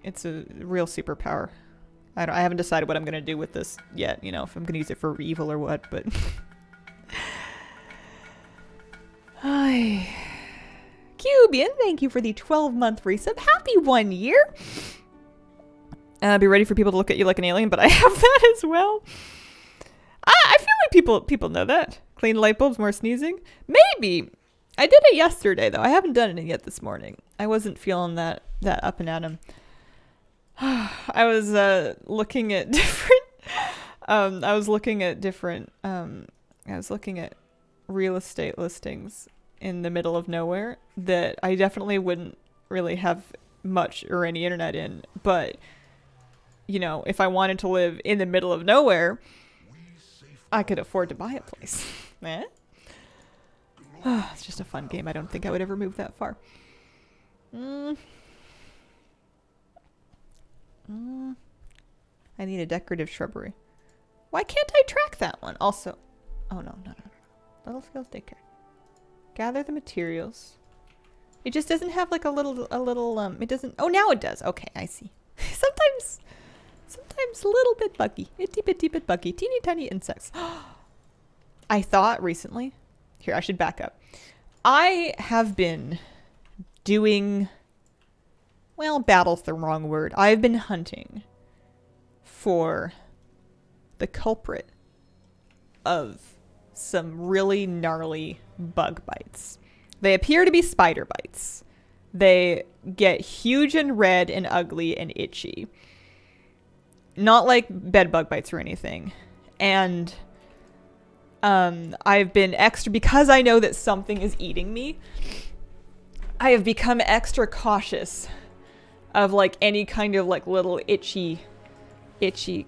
It's a real superpower. I haven't decided what I'm gonna do with this yet, you know, if I'm gonna use it for evil or what, but Cubian, thank you for the 12-month resub. Happy 1 year. Be ready for people to look at you like an alien, but I have that as well. I feel like people know that. Clean light bulbs, more sneezing. Maybe. I did it yesterday, though. I haven't done it yet this morning. I wasn't feeling that up and at 'em. I was looking at different... I was looking at real estate listings in the middle of nowhere that I definitely wouldn't really have much or any internet in, but you know, if I wanted to live in the middle of nowhere, I could afford to buy a place. Eh? It's just a fun game. I don't think I would ever move that far. I need a decorative shrubbery. Why can't I track that one? Also, oh no. Little skills daycare. Gather the materials. It just doesn't have like a little, it doesn't, oh now it does. Okay, I see. Sometimes a little bit buggy. Itty bitty bit buggy. Teeny tiny insects. I thought recently, here I should back up. I have been doing, well, battle's the wrong word. I've been hunting for the culprit of some really gnarly bug bites. They appear to be spider bites, They get huge and red and ugly and itchy. Not like bed bug bites or anything. And I've been extra, because I know that something is eating me, I have become extra cautious of like any kind of like little itchy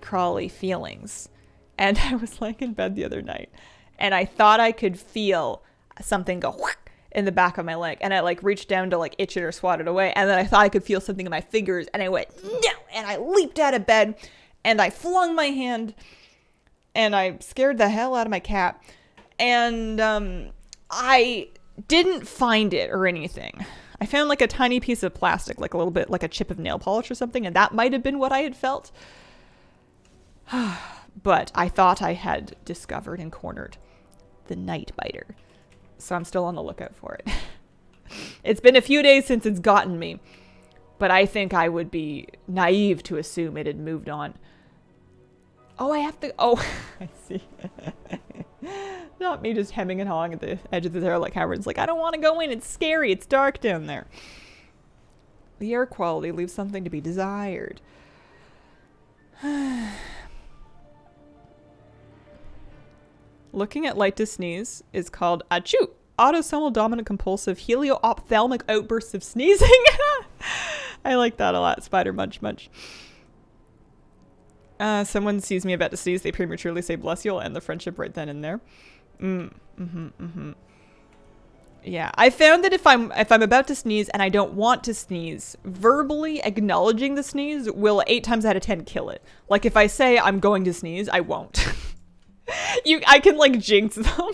crawly feelings. And I was like in bed the other night and I thought I could feel something go whack in the back of my leg, and I like reached down to like itch it or swat it away, and then I thought I could feel something in my fingers, and I went no, and I leaped out of bed and I flung my hand and I scared the hell out of my cat, and I didn't find it or anything. I found like a tiny piece of plastic, like a little bit like a chip of nail polish or something, and that might have been what I had felt. But I thought I had discovered and cornered the night biter. So I'm still on the lookout for it. It's been a few days since it's gotten me, but I think I would be naive to assume it had moved on. Oh, I have to... Oh, I see. Not me just hemming and hawing at the edge of the stair like Howard's like, I don't want to go in. It's scary. It's dark down there. The air quality leaves something to be desired. Looking at light to sneeze is called achoo, autosomal dominant compulsive helio-ophthalmic outbursts of sneezing. I like that a lot. Spider munch munch. Someone sees me about to sneeze, they prematurely say bless you, and the friendship right then and there. Yeah, I found that if I'm about to sneeze and I don't want to sneeze, verbally acknowledging the sneeze will 8 times out of 10 kill it. Like if I say I'm going to sneeze, I won't. I can like jinx them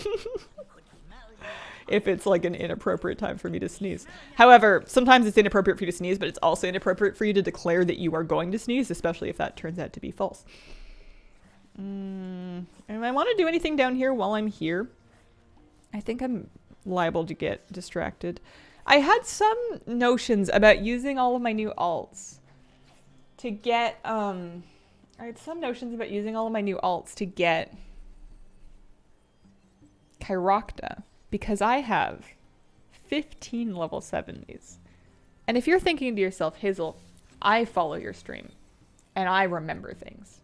if it's like an inappropriate time for me to sneeze. However, sometimes it's inappropriate for you to sneeze, but it's also inappropriate for you to declare that you are going to sneeze, especially if that turns out to be false. And I want to do anything down here while I'm here. I think I'm liable to get distracted. I had some notions about using all of my new alts to get, Chirocta, because I have 15 level 70s. And if you're thinking to yourself, Hazel, I follow your stream and I remember things.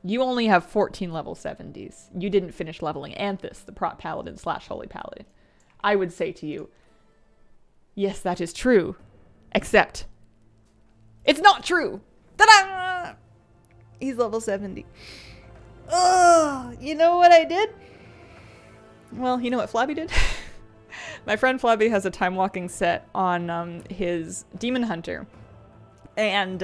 You only have 14 level 70s. You didn't finish leveling Anthus, the prot paladin / holy paladin. I would say to you, yes, that is true, except it's not true. Ta-da! He's level 70. Oh, you know what I did? Well, you know what Flabby did? My friend Flabby has a time walking set on his Demon Hunter. And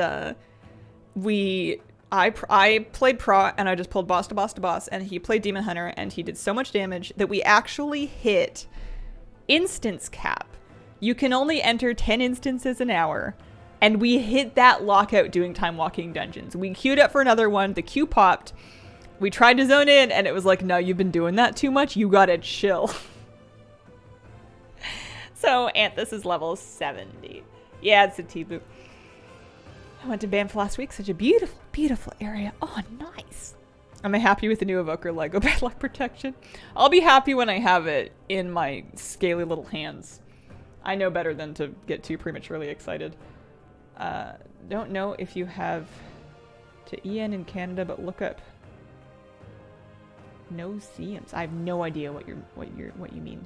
I played Prot and I just pulled boss to boss to boss, and he played Demon Hunter and he did so much damage that we actually hit instance cap. You can only enter 10 instances an hour. And we hit that lockout doing time walking dungeons. We queued up for another one. The queue popped. We tried to zone in, and it was like, no, you've been doing that too much. You gotta chill. So, Anthus is level 70. Yeah, it's a T-boop. I went to Banff last week. Such a beautiful, beautiful area. Oh, nice. Am I happy with the new Evoker Lego Bad Luck Protection? I'll be happy when I have it in my scaly little hands. I know better than to get too prematurely excited. Don't know if you have to EN in Canada, but look up no CMs. I have no idea what you mean.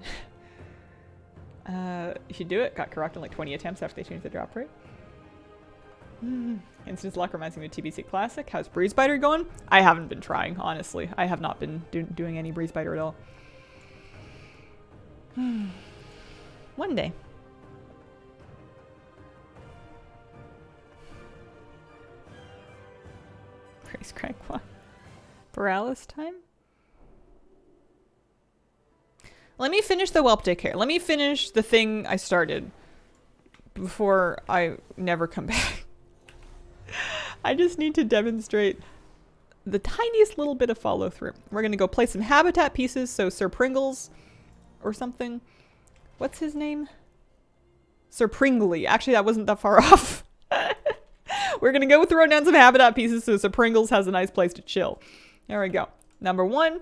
You should do it. Got correct in like 20 attempts after they changed the drop rate. Instance luck reminds me of TBC Classic. How's Breezebiter going? I haven't been trying, honestly. I have not been doing any Breezebiter at all. One day. Praise Crank one. Paralysis time? Let me finish the whelp daycare. Let me finish the thing I started before I never come back. I just need to demonstrate the tiniest little bit of follow through. We're going to go play some habitat pieces. So Sir Pringles or something. What's his name? Sir Pringley. Actually, that wasn't that far off. We're going to go throw down some habitat pieces so Sir Pringles has a nice place to chill. There we go. Number 1.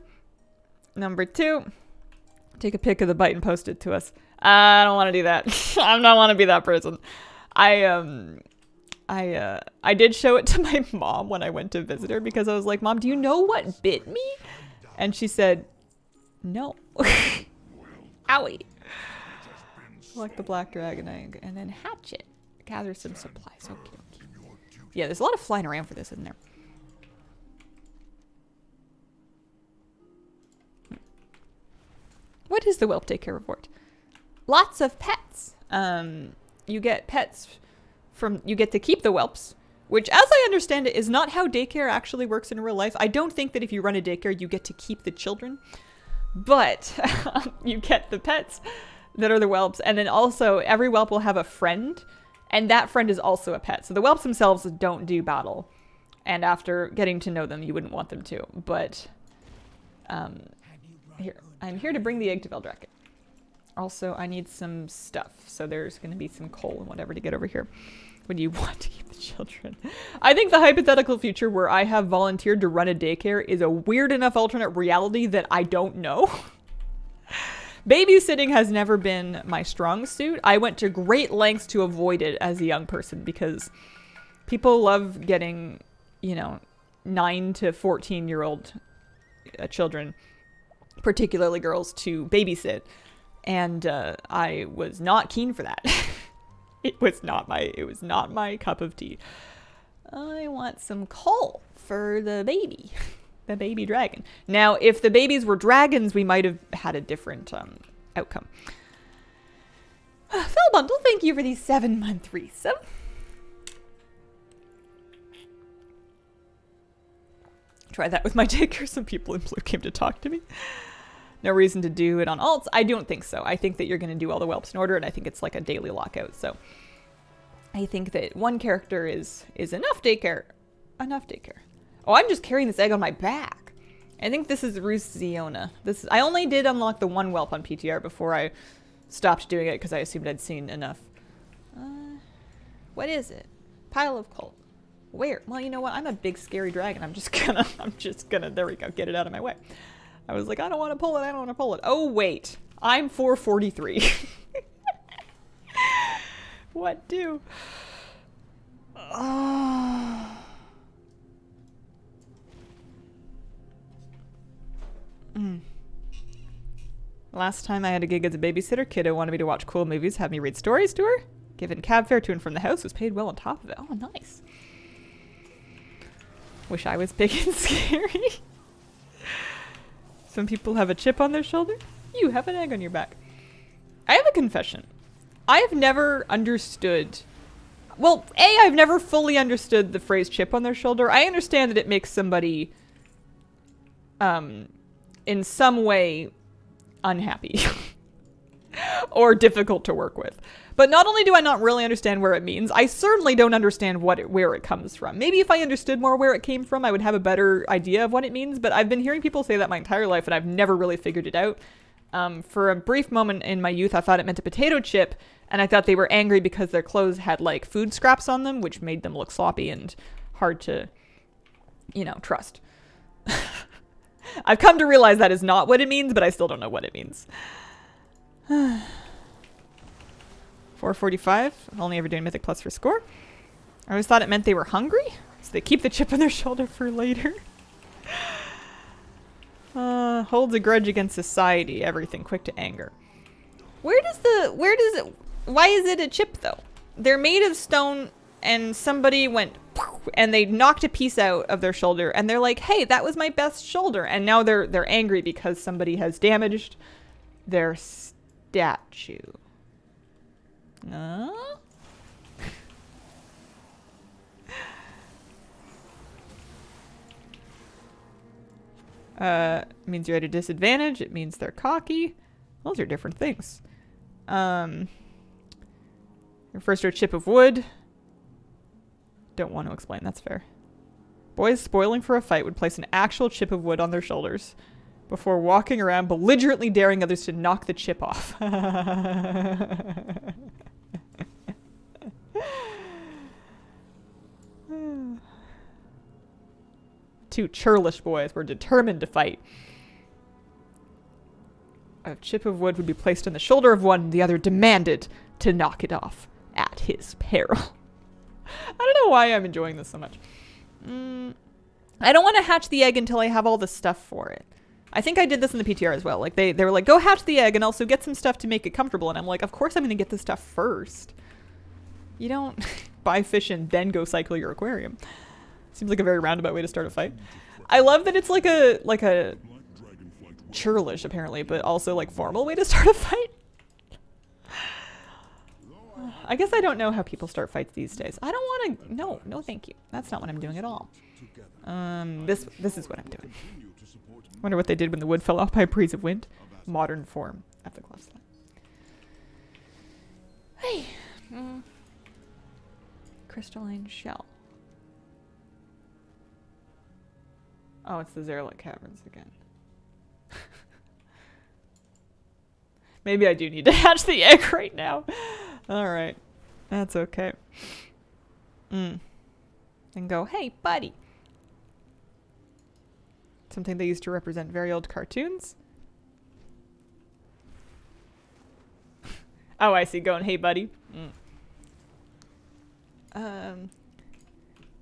Number 2. Take a pic of the bite and post it to us. I don't want to do that. I don't want to be that person. I did show it to my mom when I went to visit her because I was like, Mom, do you know what bit me? And she said, no. Owie. Select the black dragon egg and then hatch it. Gather some supplies. Okay. Yeah, there's a lot of flying around for this, isn't there? What is the whelp daycare report? Lots of pets. You get pets from, you get to keep the whelps, which as I understand it is not how daycare actually works in real life. I don't think that if you run a daycare, you get to keep the children, but you get the pets that are the whelps. And then also every whelp will have a friend, and that friend is also a pet. So the whelps themselves don't do battle. And after getting to know them, you wouldn't want them to, but here, I'm here to bring the egg to Veldraken. Also, I need some stuff. So there's going to be some coal and whatever to get over here. Would you want to keep the children? I think the hypothetical future where I have volunteered to run a daycare is a weird enough alternate reality that I don't know. Babysitting has never been my strong suit. I went to great lengths to avoid it as a young person because people love getting, 9 to 14-year-old children, particularly girls, to babysit. And I was not keen for that. It was not my cup of tea. I want some coal for the baby. The baby dragon. Now, if the babies were dragons, we might have had a different outcome. Phil Bundle, thank you for the 7-month resub. Try that with my daycare. Some people in blue came to talk to me. No reason to do it on alts. I don't think so. I think that you're going to do all the whelps in order, and I think it's like a daily lockout. So I think that one character is enough daycare. Enough daycare. Oh, I'm just carrying this egg on my back. I think this is Ruth Ziona. I only did unlock the one whelp on PTR before I stopped doing it because I assumed I'd seen enough. What is it? Pile of coal. Where? Well, you know what? I'm a big scary dragon. I'm just gonna, there we go, get it out of my way. I was like, I don't want to pull it. Oh, wait. I'm 443. What do? Oh. Last time I had a gig as a babysitter, kiddo wanted me to watch cool movies, have me read stories to her. Given cab fare to and from the house, was paid well on top of it. Oh, nice. Wish I was big and scary. Some people have a chip on their shoulder. You have an egg on your back. I have a confession. I have never understood... Well, I've never fully understood the phrase chip on their shoulder. I understand that it makes somebody... in some way unhappy or difficult to work with. But not only do I not really understand where it means, I certainly don't understand where it comes from. Maybe if I understood more where it came from, I would have a better idea of what it means, but I've been hearing people say that my entire life and I've never really figured it out. For a brief moment in my youth, I thought it meant a potato chip, and I thought they were angry because their clothes had like food scraps on them, which made them look sloppy and hard to, trust. I've come to realize that is not what it means, but I still don't know what it means. 445. I'm only ever doing Mythic Plus for score. I always thought it meant they were hungry, so they keep the chip on their shoulder for later. Holds a grudge against society. Everything quick to anger. Why is it a chip though? They're made of stone and somebody went and they knocked a piece out of their shoulder and they're like, hey, that was my best shoulder. And now they're angry because somebody has damaged their statue. Means you're at a disadvantage. It means they're cocky. Those are different things. Refers to a chip of wood. Don't want to explain. That's fair. Boys spoiling for a fight would place an actual chip of wood on their shoulders before walking around belligerently daring others to knock the chip off. Two churlish boys were determined to fight. A chip of wood would be placed on the shoulder of one, and the other demanded to knock it off at his peril. I don't know why I'm enjoying this so much. I don't want to hatch the egg until I have all the stuff for it. I think I did this in the PTR as well. Like they were like, go hatch the egg and also get some stuff to make it comfortable. And I'm like, of course I'm going to get the stuff first. You don't buy fish and then go cycle your aquarium. Seems like a very roundabout way to start a fight. I love that it's like a churlish apparently, but also like formal way to start a fight. I guess I don't know how people start fights these days. I don't want to. No, thank you. That's not what I'm doing at all. This is what I'm doing. Wonder what they did when the wood fell off by a breeze of wind. Modern form of the cloth slide. Hey. Crystalline shell. Oh, it's the Zerlich Caverns again. Maybe I do need to hatch the egg right now. Alright. That's okay. And go, hey, buddy. Something they used to represent very old cartoons. Oh, I see. Going, hey, buddy.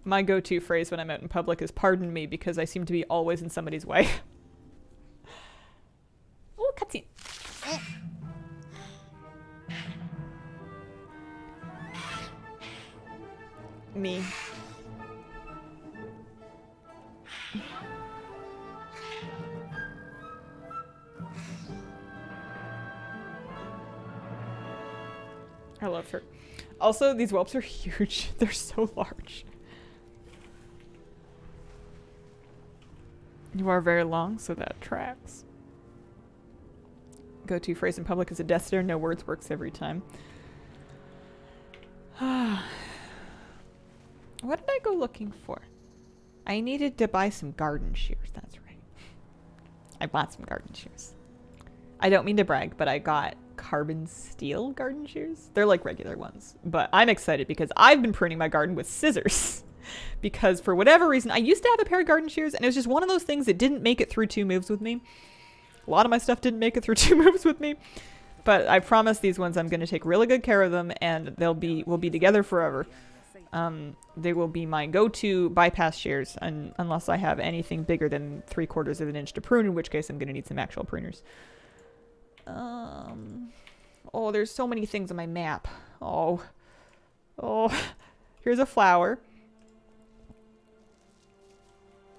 My go-to phrase when I'm out in public is pardon me because I seem to be always in somebody's way. Oh, cutscene. Me. I love her. Also, these whelps are huge. They're so large. You are very long, so that tracks. Go-to phrase in public is a death stare. No words works every time. What did I go looking for? I needed to buy some garden shears. That's right. I bought some garden shears. I don't mean to brag, but I got carbon steel garden shears. They're like regular ones, but I'm excited because I've been pruning my garden with scissors. Because for whatever reason, I used to have a pair of garden shears and it was just one of those things that didn't make it through 2 moves with me. A lot of my stuff didn't make it through 2 moves with me. But I promise these ones I'm going to take really good care of them and we'll be together forever. They will be my go-to bypass shears unless I have anything bigger than 3/4 of an inch to prune, in which case I'm going to need some actual pruners. Oh, there's so many things on my map. Oh, here's a flower.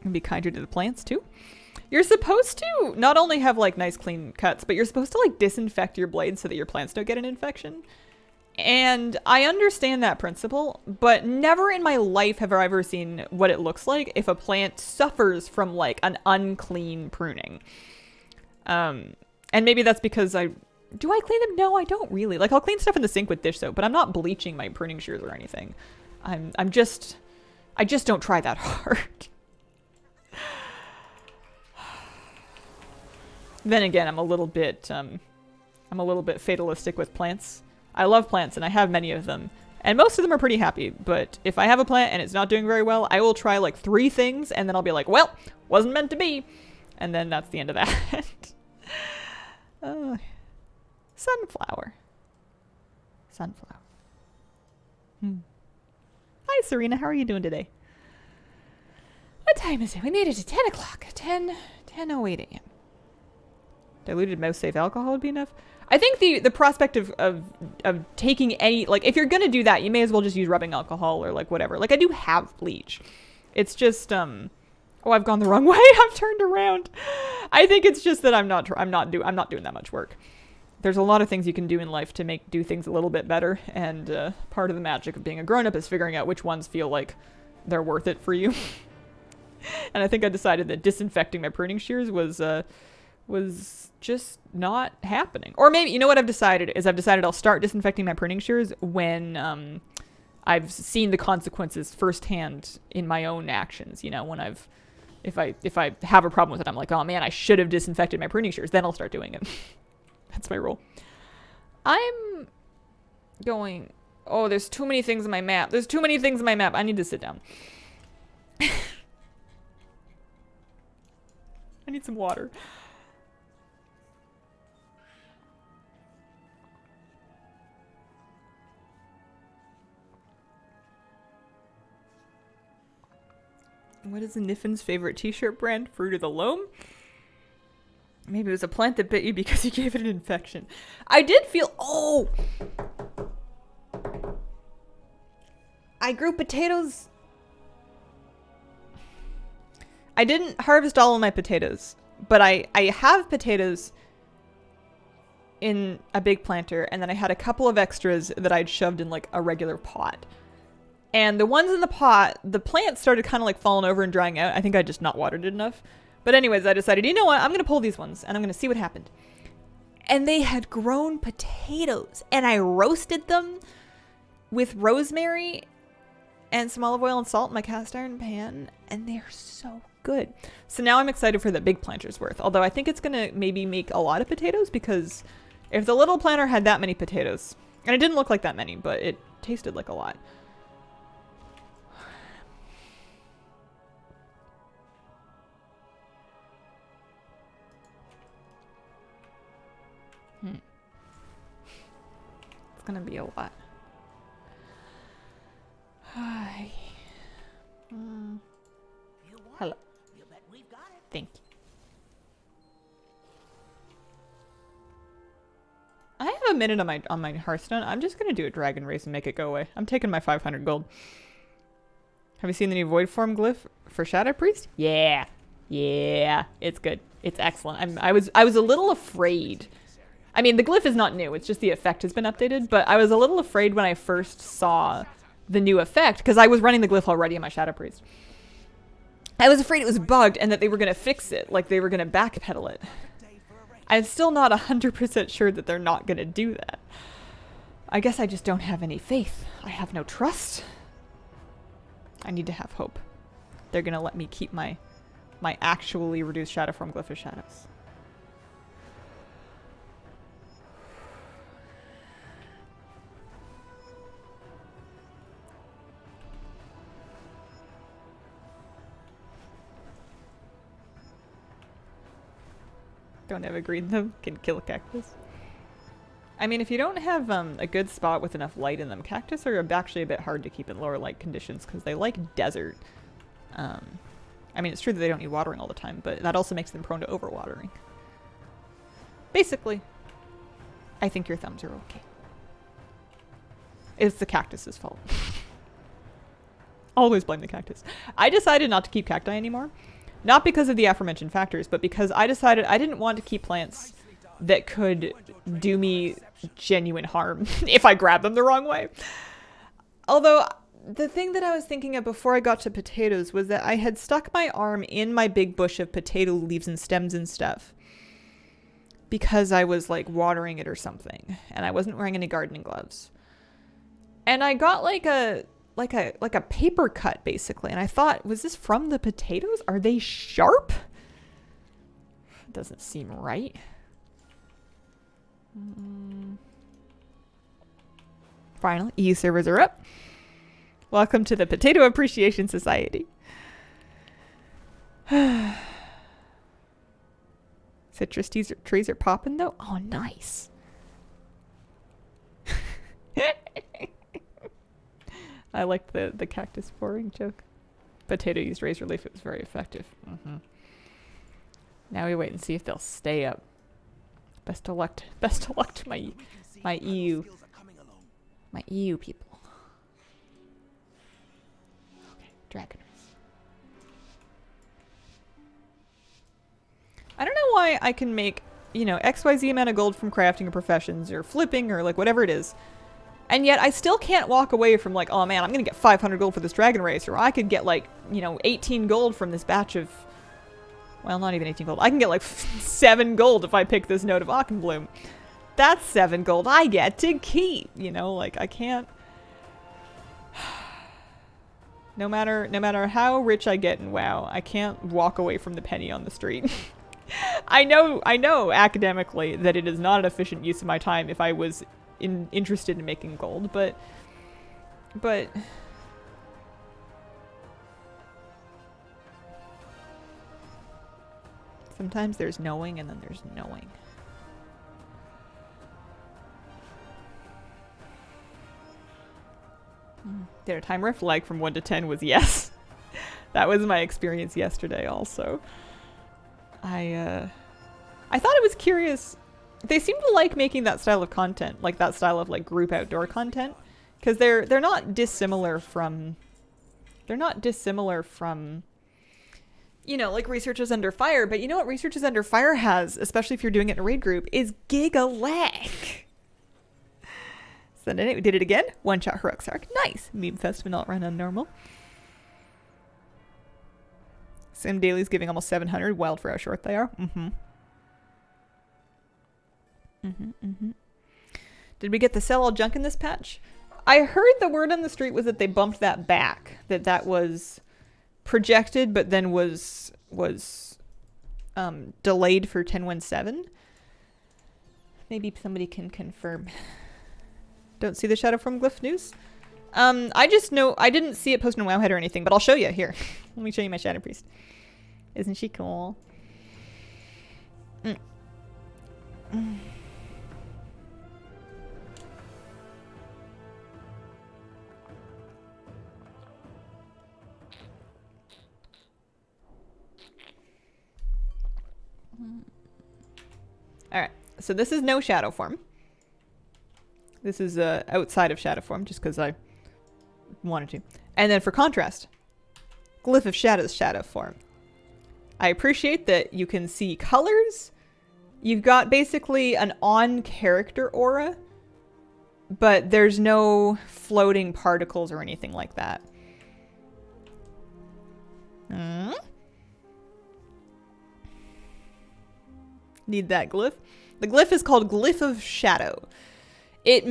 And be kinder to the plants too. You're supposed to not only have like nice clean cuts, but you're supposed to like disinfect your blades so that your plants don't get an infection. And I understand that principle, but never in my life have I ever seen what it looks like if a plant suffers from like an unclean pruning. And maybe that's because do I clean them? No, I don't really. Like I'll clean stuff in the sink with dish soap, but I'm not bleaching my pruning shears or anything. I just don't try that hard. Then again, I'm a little bit fatalistic with plants. I love plants and I have many of them. And most of them are pretty happy, but if I have a plant and it's not doing very well, I will try like 3 things and then I'll be like, well, wasn't meant to be. And then that's the end of that. Sunflower. Hi, Serena. How are you doing today? What time is it? We made it to 10 o'clock. 10:08 a.m. Diluted mouse safe alcohol would be enough. I think the prospect of taking any, like, if you're gonna do that, you may as well just use rubbing alcohol or like whatever. Like I do have bleach. It's just oh, I've gone the wrong way. I've turned around. I think it's just that I'm not doing that much work. There's a lot of things you can do in life to do things a little bit better, and part of the magic of being a grown-up is figuring out which ones feel like they're worth it for you. And I think I decided that disinfecting my pruning shears was just not happening. Or maybe, you know what I've decided I'll start disinfecting my pruning shears when I've seen the consequences firsthand in my own actions. You know, when if I have a problem with it, I'm like, oh man, I should have disinfected my pruning shears. Then I'll start doing it. That's my rule. I'm going, oh, there's too many things in my map. I need to sit down. I need some water. What is Niffin's favorite t-shirt brand? Fruit of the Loam? Maybe it was a plant that bit you because you gave it an infection. I did feel... Oh! I grew potatoes. I didn't harvest all of my potatoes, but I have potatoes in a big planter, and then I had a couple of extras that I'd shoved in like a regular pot. And the ones in the pot, the plants started kind of like falling over and drying out. I think I just not watered it enough. But anyways, I decided, you know what? I'm going to pull these ones and I'm going to see what happened. And they had grown potatoes, and I roasted them with rosemary and some olive oil and salt in my cast iron pan, and they're so good. So now I'm excited for the big planter's worth. Although I think it's going to maybe make a lot of potatoes, because if the little planter had that many potatoes, and it didn't look like that many, but it tasted like a lot. It's gonna be a lot. Hi. Hello. Thank you. I have a minute on my Hearthstone. I'm just gonna do a dragon race and make it go away. I'm taking my 500 gold. Have you seen the new void form glyph for Shadow Priest? Yeah. Yeah. It's good. It's excellent. I was a little afraid. I mean, the glyph is not new. It's just the effect has been updated. But I was a little afraid when I first saw the new effect, because I was running the glyph already in my Shadow Priest. I was afraid it was bugged and that they were going to fix it, like they were going to backpedal it. I'm still not 100% sure that they're not going to do that. I guess I just don't have any faith. I have no trust. I need to have hope. They're going to let me keep my actually reduced shadow form glyph of shadows. Don't have a green them, can kill a cactus. I mean, if you don't have a good spot with enough light in them, cactus are actually a bit hard to keep in lower light conditions because they like desert. I mean, it's true that they don't need watering all the time, but that also makes them prone to overwatering. Basically, I think your thumbs are okay. It's the cactus's fault. Always blame the cactus. I decided not to keep cacti anymore. Not because of the aforementioned factors, but because I decided I didn't want to keep plants that could do me genuine harm if I grab them the wrong way. Although, the thing that I was thinking of before I got to potatoes was that I had stuck my arm in my big bush of potato leaves and stems and stuff because I was like watering it or something, and I wasn't wearing any gardening gloves. And I got like a paper cut basically, and I thought, was this from the potatoes? Are they sharp? Doesn't seem right. Finally, EU servers are up. Welcome to the Potato Appreciation Society. Citrus trees are popping though. Oh, nice. I liked the cactus boring joke. Potato used razor leaf. It was very effective. Now we wait and see if they'll stay up. Best of luck to my EU people. Okay, dragon race. I don't know why I can make, you know, XYZ amount of gold from crafting or professions or flipping or like whatever it is. And yet I still can't walk away from like, oh man, I'm going to get 500 gold for this dragon race. Or I could get like, you know, 18 gold from this batch of, well, not even 18 gold. I can get like 7 gold if I pick this Note of Auchenbloom. That's 7 gold I get to keep, you know, like I can't. No matter how rich I get in WoW, I can't walk away from the penny on the street. I know academically that it is not an efficient use of my time if I was interested in making gold, but sometimes there's knowing and then there's knowing. Dinner time riff lag from 1 to 10 was yes. That was my experience yesterday also. I thought it was curious. They seem to like making that style of content, like that style of like group outdoor content, because they're not dissimilar from you know, like Researchers Under Fire. But you know what Researchers Under Fire has, especially if you're doing it in a raid group, is giga lag. So then we did it again. One shot heroic Sark. Nice. Meme Fest will not run on normal. Sim Daily's giving almost 700. Wild for how short they are. Did we get the sell all junk in this patch? I heard the word on the street was that they bumped that back. That was projected, but then was delayed for 10.17. Maybe somebody can confirm. Don't see the Shadow from Glyph news? I just know I didn't see it posted on Wowhead or anything, but I'll show you here. Let me show you my Shadow Priest. Isn't she cool? Alright, so this is no shadow form. This is outside of shadow form, just because I wanted to. And then for contrast, Glyph of Shadow's shadow form. I appreciate that you can see colors. You've got basically an on-character aura, but there's no floating particles or anything like that. Need that glyph. The glyph is called Glyph of Shadow. You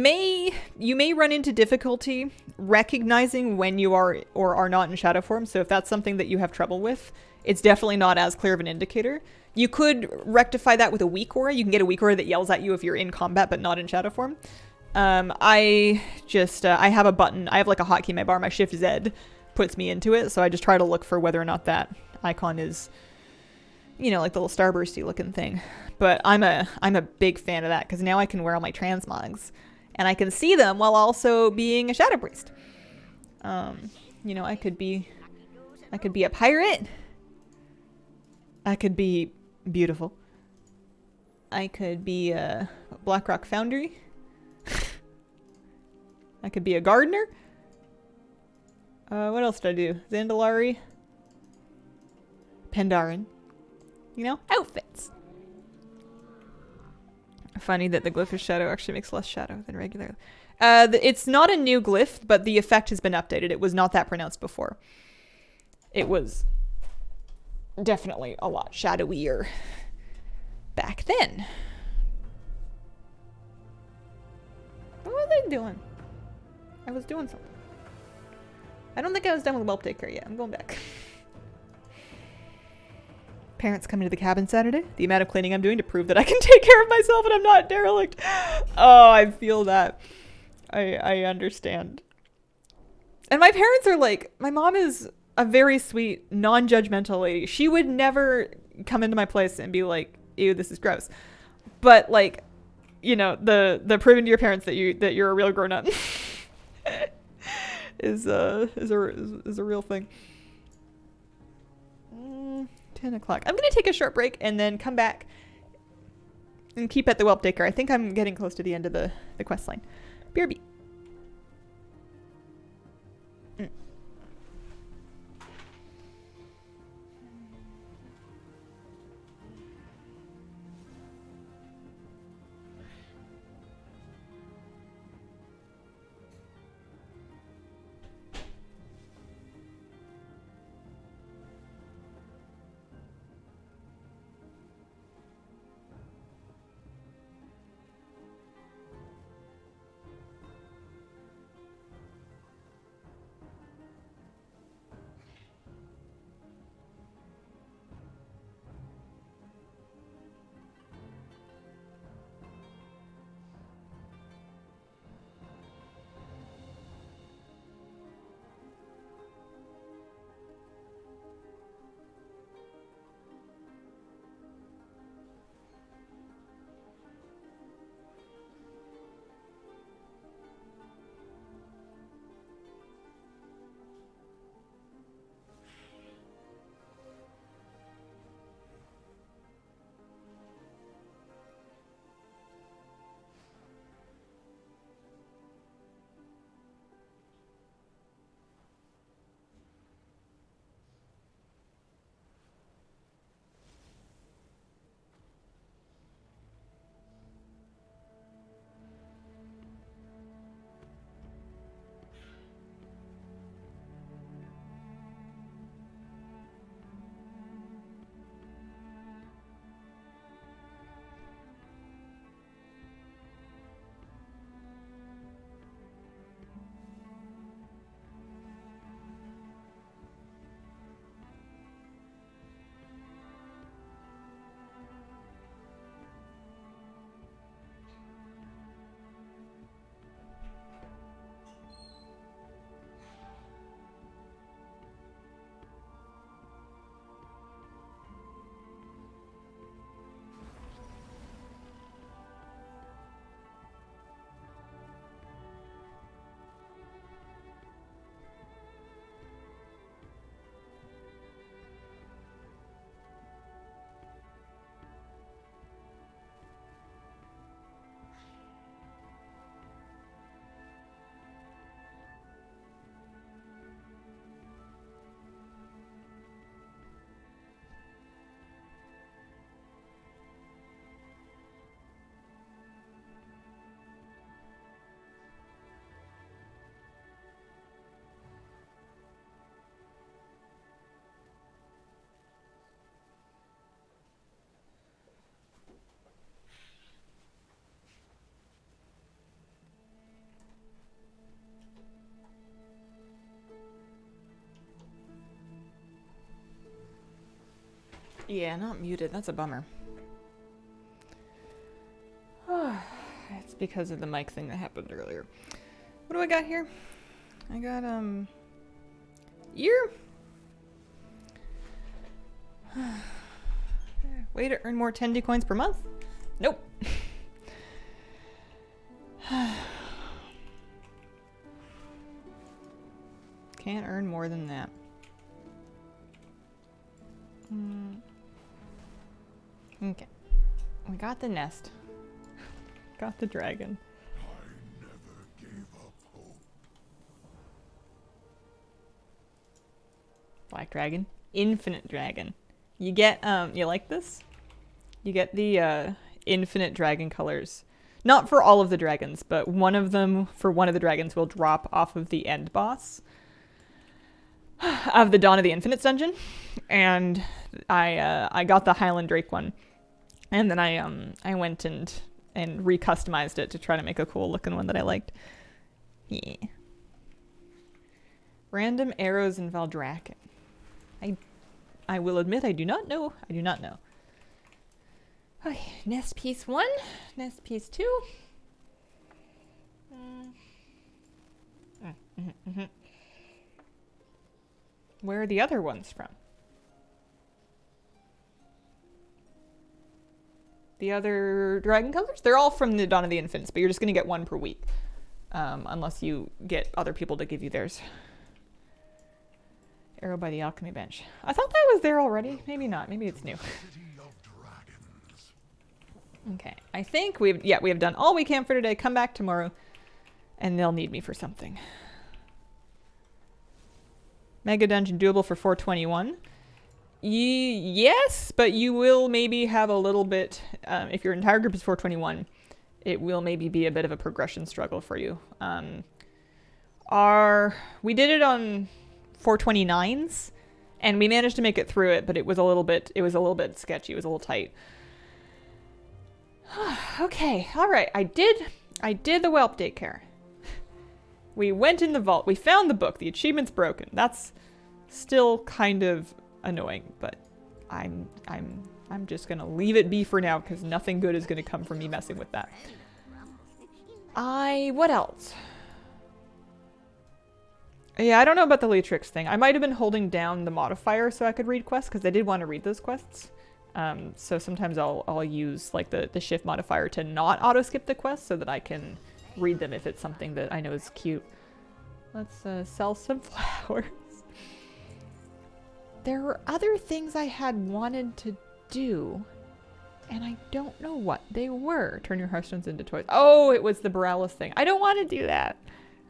may run into difficulty recognizing when you are or are not in shadow form. So if that's something that you have trouble with, it's definitely not as clear of an indicator. You could rectify that with a weak aura. You can get a weak aura that yells at you if you're in combat but not in shadow form. I have a button. I have like a hotkey in my bar. My Shift Z puts me into it. So I just try to look for whether or not that icon is, you know, like the little starbursty looking thing. But I'm a big fan of that because now I can wear all my transmogs and I can see them while also being a shadow priest. You know, I could be a pirate. I could be beautiful. I could be a Blackrock Foundry. I could be a gardener. What else did I do? Zandalari. Pandaren. You know, outfits. Funny that the Glyph of Shadow actually makes less shadow than regular. It's not a new glyph, but the effect has been updated. It was not that pronounced before. It was definitely a lot shadowier back then. What was I doing? I was doing something. I don't think I was done with whelp daycare yet. I'm going back. Parents coming to the cabin Saturday. The amount of cleaning I'm doing to prove that I can take care of myself and I'm not derelict. Oh, I feel that. I understand. And my parents are like, my mom is a very sweet, non-judgmental lady. She would never come into my place and be like, ew, this is gross. But like, you know, the proving to your parents that you're a real grown-up is a real thing. 10 o'clock. I'm going to take a short break and then come back and keep at the whelp daycare. I think I'm getting close to the end of the quest line. BRB. Yeah, not muted. That's a bummer. It's because of the mic thing that happened earlier. What do I got here? I got, year. Way to earn more 10D coins per month? Nope. Can't earn more than that. Okay. We got the nest. Got the dragon. I never gave up hope. Black dragon. Infinite dragon. You get, you like this? You get the, infinite dragon colors. Not for all of the dragons, but one of them, for one of the dragons, will drop off of the end boss of the Dawn of the Infinites dungeon. And I got the Highland Drake one. And then I went and recustomized it to try to make a cool looking one that I liked. Yeah. Random arrows in Valdrakken. I will admit I do not know. I do not know. Okay, nest piece 1, nest piece 2. Where are the other ones from? The other dragon colors? They're all from the Dawn of the Infants, but you're just going to get one per week. Unless you get other people to give you theirs. Arrow by the alchemy bench. I thought that was there already. Maybe not. Maybe it's new. Okay. I think we have done all we can for today. Come back tomorrow and they'll need me for something. Mega dungeon doable for 421. Yes, but you will maybe have a little bit, if your entire group is 421, it will maybe be a bit of a progression struggle for you. We did it on 429s and we managed to make it through it, but it was a little bit sketchy. It was a little tight. Okay. All right. I did the whelp daycare. We went in the vault. We found the book. The achievement's broken. That's still kind of annoying, but I'm just going to leave it be for now because nothing good is going to come from me messing with that. What else? Yeah, I don't know about the Leatrix thing. I might have been holding down the modifier so I could read quests because I did want to read those quests. So sometimes I'll use like the shift modifier to not auto skip the quest so that I can read them if it's something that I know is cute. Let's sell some flowers. There were other things I had wanted to do and I don't know what they were. Turn your hearthstones into toys. Oh, it was the Borealis thing. I don't want to do that.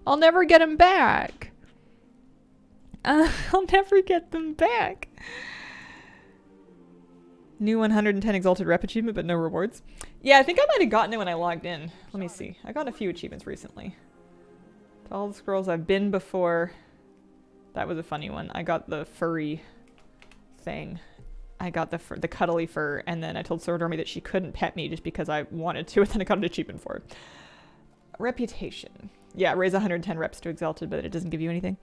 I'll never get them back. I'll never get them back. New 110 Exalted Rep achievement, but no rewards. Yeah, I think I might have gotten it when I logged in. Let me see. I got a few achievements recently. To all the scrolls I've been before. That was a funny one. I got the furry thing. I got the cuddly fur, and then I told Sword Army that she couldn't pet me just because I wanted to, and then I got an achievement for it. Reputation. Yeah, raise 110 reps to Exalted, but it doesn't give you anything.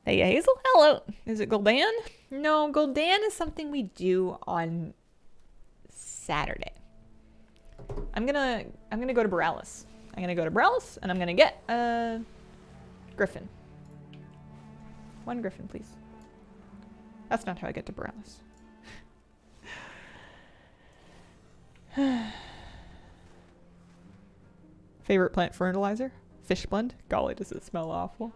Hey, Hazel. Hello. Is it Gul'dan? No, Gul'dan is something we do on Saturday. I'm gonna go to Borealis. I'm gonna go to Borealis, and I'm gonna get a griffin. One griffin, please. That's not how I get to Borealis. Favorite plant fertilizer? Fish blend? Golly, does it smell awful?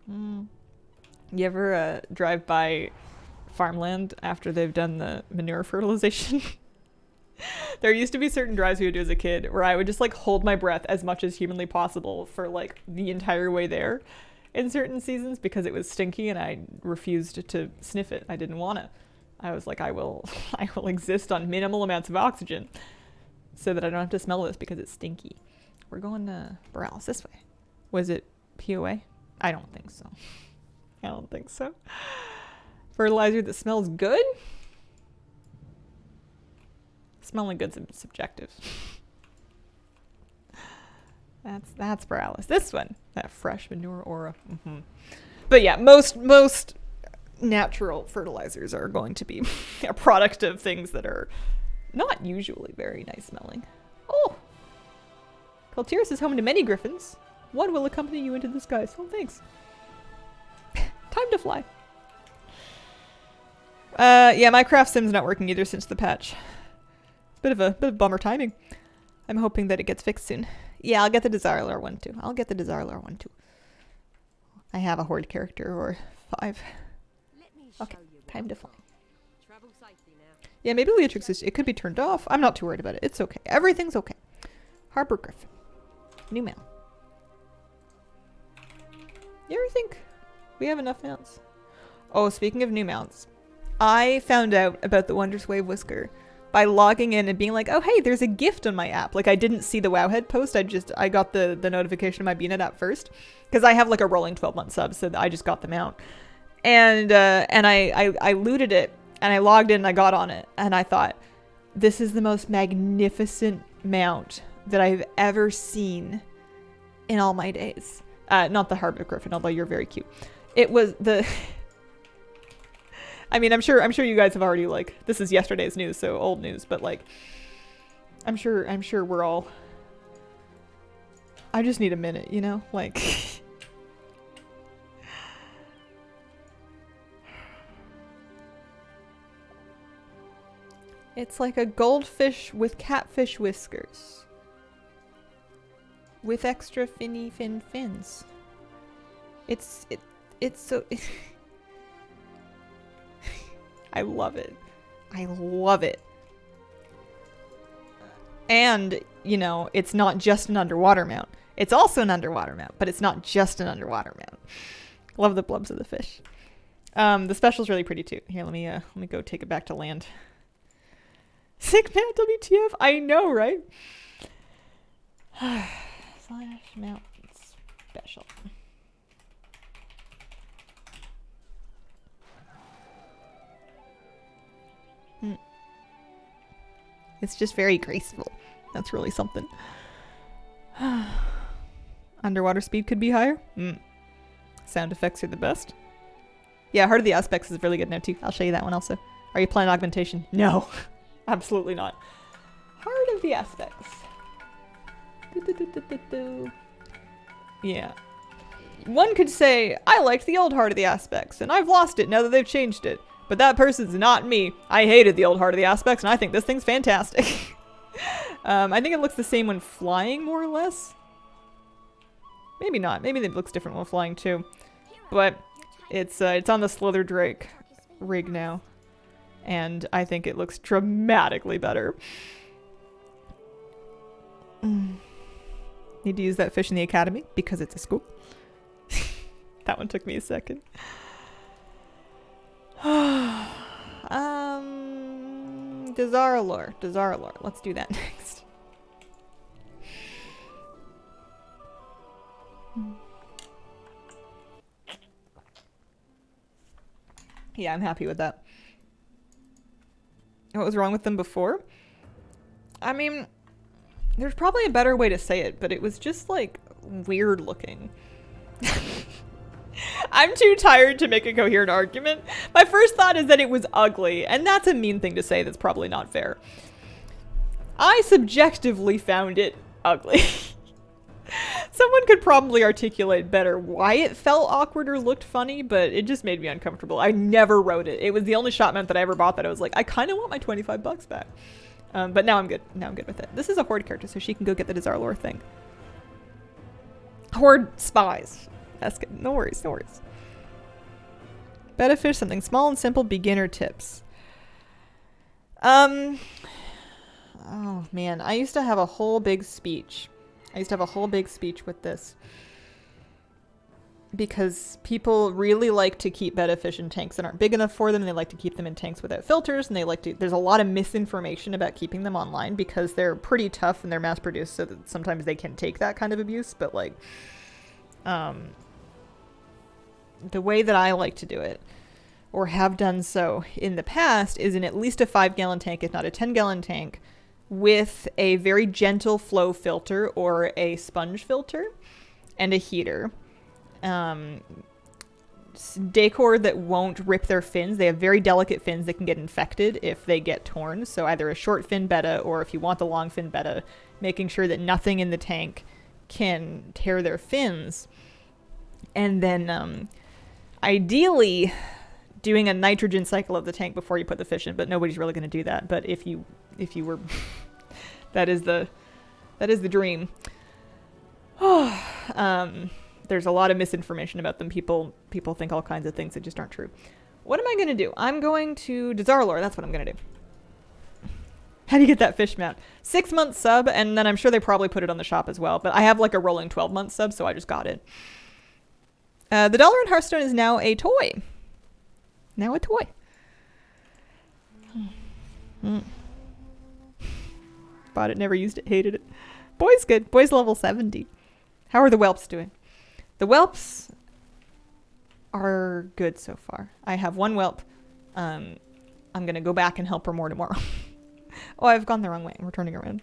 You ever drive by farmland after they've done the manure fertilization? There used to be certain drives we would do as a kid where I would just like hold my breath as much as humanly possible for like the entire way there in certain seasons because it was stinky and I refused to sniff it. I didn't want to. I was like, I will exist on minimal amounts of oxygen so that I don't have to smell this because it's stinky. We're going to Borealis this way. Was it POA? I don't think so. I don't think so. Fertilizer that smells good? Smelling good's subjective. That's Borealis. This one, that fresh manure aura. But yeah, most natural fertilizers are going to be a product of things that are not usually very nice smelling. Oh! Kaltiris is home to many griffins. One will accompany you into the skies. Oh, thanks. Time to fly. Yeah, my craft sim's not working either since the patch. Bit of bummer timing. I'm hoping that it gets fixed soon. Yeah, I'll get the Desire one too. I have a horde character or 5. Okay, time to fly. Yeah, maybe Leatrix is, it could be turned off. I'm not too worried about it. It's okay. Everything's okay. Harbor Griffin. New mount. You ever think we have enough mounts? Oh, speaking of new mounts. I found out about the Wondrous Wave Whisker by logging in and being like, oh hey, there's a gift on my app. Like I didn't see the Wowhead post, I got the notification of my BNet app first. Because I have like a rolling 12-month sub, so I just got them out. And I looted it, and I logged in and I got on it, and I thought, this is the most magnificent mount that I've ever seen in all my days. Not the Harbor Griffin, although you're very cute. It was the... I mean, I'm sure you guys have already, like, this is yesterday's news, so old news, but like, I'm sure we're all, I just need a minute, you know, like, it's like a goldfish with catfish whiskers with extra fins. It's so I love it. I love it. And, you know, it's not just an underwater mount. It's also an underwater mount, but it's not just an underwater mount. Love the blubs of the fish. The special's really pretty too. Here, let me go take it back to land. Sick man, WTF. I know, right? Slash mount special. It's just very graceful. That's really something. Underwater speed could be higher. Sound effects are the best. Yeah, Heart of the Aspects is really good now too. I'll show you that one also. Are you playing augmentation? No, absolutely not. Heart of the Aspects. Yeah. One could say, I liked the old Heart of the Aspects, and I've lost it now that they've changed it. But that person's not me. I hated the old Heart of the Aspects, and I think this thing's fantastic. I think it looks the same when flying, more or less. Maybe not. Maybe it looks different when flying, too. But it's on the Slither Drake rig now. And I think it looks dramatically better. Need to use that fish in the academy, because it's a school. That one took me a second. Desarlor. Let's do that next. Yeah, I'm happy with that. What was wrong with them before? I mean, there's probably a better way to say it, but it was just like weird looking. I'm too tired to make a coherent argument. My first thought is that it was ugly, and that's a mean thing to say. That's probably not fair. I subjectively found it ugly. Someone could probably articulate better why it felt awkward or looked funny, but it just made me uncomfortable. I never wrote it. It was the only shot mount that I ever bought that I was like, I kind of want my 25 bucks back. But now I'm good. Now I'm good with it. This is a Horde character, so she can go get the Desarlor thing. Horde spies. That's good. No worries, no worries. Betta fish, something small and simple, beginner tips. Oh man, I used to have a whole big speech. With this. Because people really like to keep betta fish in tanks that aren't big enough for them, and they like to keep them in tanks without filters, and they like to, there's a lot of misinformation about keeping them online because they're pretty tough and they're mass produced, so that sometimes they can take that kind of abuse, but like, the way that I like to do it, or have done so in the past, is in at least a 5-gallon tank, if not a 10-gallon tank, with a very gentle flow filter or a sponge filter and a heater. decor that won't rip their fins. They have very delicate fins that can get infected if they get torn. So either a short fin betta, or if you want the long fin betta, making sure that nothing in the tank can tear their fins. And then ideally doing a nitrogen cycle of the tank before you put the fish in, but nobody's really going to do that. But if you were, that is the dream. There's a lot of misinformation about them. People think all kinds of things that just aren't true. What am I going to do? I'm going to Desarlor. That's what I'm going to do. How do you get that fish mount? 6-month sub, and then I'm sure they probably put it on the shop as well. But I have like a rolling 12-month sub, so I just got it. The Dalaran Hearthstone is now a toy. Now a toy. Bought it, never used it, hated it. Boy's good. Boy's level 70. How are the whelps doing? The whelps are good so far. I have one whelp. I'm going to go back and help her more tomorrow. Oh, I've gone the wrong way. We're turning around.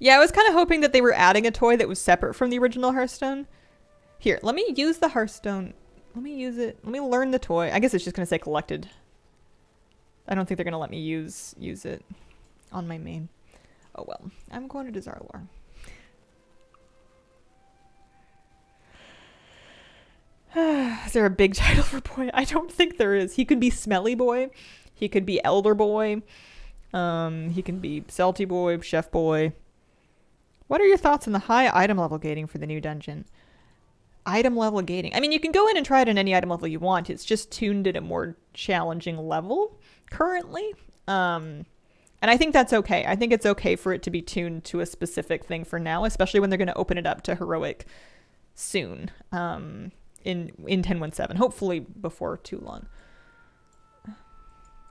Yeah, I was kind of hoping that they were adding a toy that was separate from the original Hearthstone. Here, let me use the Hearthstone. Let me use it. Let me learn the toy. I guess it's just going to say collected. I don't think they're going to let me use it on my main. Oh well. I'm going to Desarlor. Is there a big title for boy? I don't think there is. He could be Smelly Boy. He could be Elder Boy. He can be Salty Boy, Chef Boy. What are your thoughts on the high item level gating for the new dungeon? Item level gating. I mean, you can go in and try it on any item level you want. It's just tuned at a more challenging level currently. And I think that's okay. I think it's okay for it to be tuned to a specific thing for now, especially when they're going to open it up to heroic soon. In 10.17, hopefully before too long.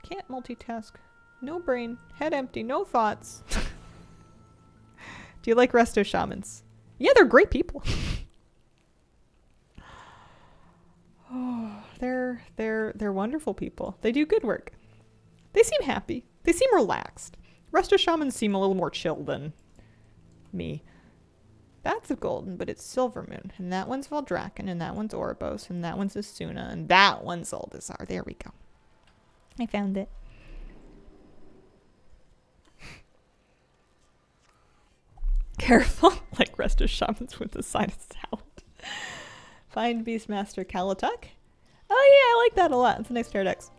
Can't multitask. No brain. Head empty. No thoughts. Do you like Resto Shamans? Yeah, they're great people. Oh, they're wonderful people. They do good work. They seem happy. They seem relaxed. Resto Shamans seem a little more chill than me. That's a golden, but it's Silver Moon. And that one's Valdraken, and that one's Oribos, and that one's Asuna, and that one's Oldazar. There we go. I found it. Careful, like Resto Shamans with the side of salad. Find Beastmaster Kalatuk. Oh yeah, I like that a lot. It's a nice Paradox.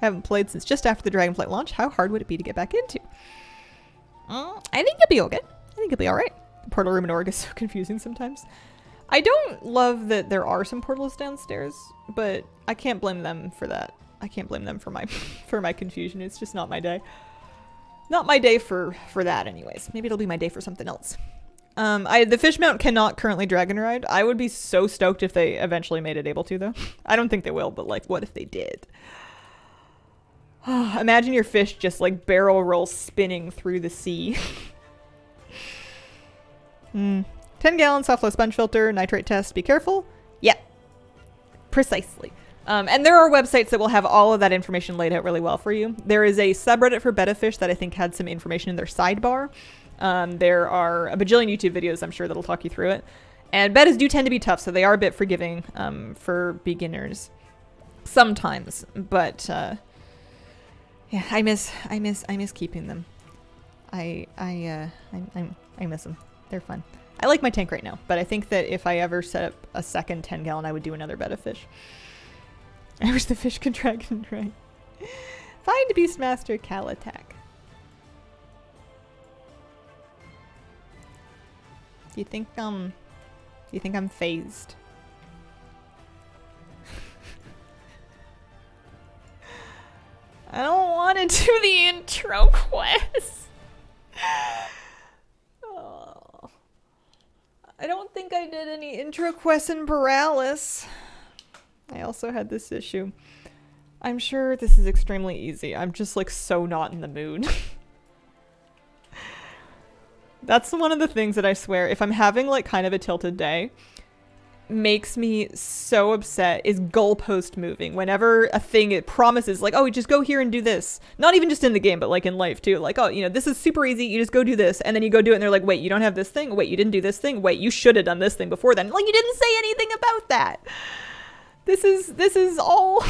Haven't played since just after the Dragonflight launch. How hard would it be to get back into? I think you'll be okay. I think you'll be alright. The portal room in Org is so confusing sometimes. I don't love that there are some portals downstairs, but I can't blame them for that. I can't blame them for my for my confusion. It's just not my day. Not my day for that anyways. Maybe it'll be my day for something else. The fish mount cannot currently dragon ride. I would be so stoked if they eventually made it able to, though. I don't think they will, but like, what if they did? Imagine your fish just like barrel roll spinning through the sea. 10-gallon soft flow sponge filter, nitrate test, be careful. Yeah, precisely. And there are websites that will have all of that information laid out really well for you. There is a subreddit for betta fish that I think had some information in their sidebar. There are a bajillion YouTube videos, I'm sure, that'll talk you through it. And bettas do tend to be tough, so they are a bit forgiving for beginners sometimes. But yeah, I miss keeping them. I miss them. They're fun. I like my tank right now, but I think that if I ever set up a second 10-gallon, I would do another betta fish. I wish the fish could dragon ride. Find Beastmaster Kalatak. Do you think I'm phased? I don't want to do the intro quest. Oh. I don't think I did any intro quests in Paralis. I also had this issue. I'm sure this is extremely easy. I'm just like so not in the mood. That's one of the things that I swear, if I'm having like kind of a tilted day, makes me so upset is goalpost moving. Whenever a thing it promises, like, oh, just go here and do this. Not even just in the game, but like in life too. Like, oh, you know, this is super easy. You just go do this, and then you go do it, and they're like, wait, you don't have this thing. Wait, you didn't do this thing. Wait, you should have done this thing before then. Like, you didn't say anything about that. This is all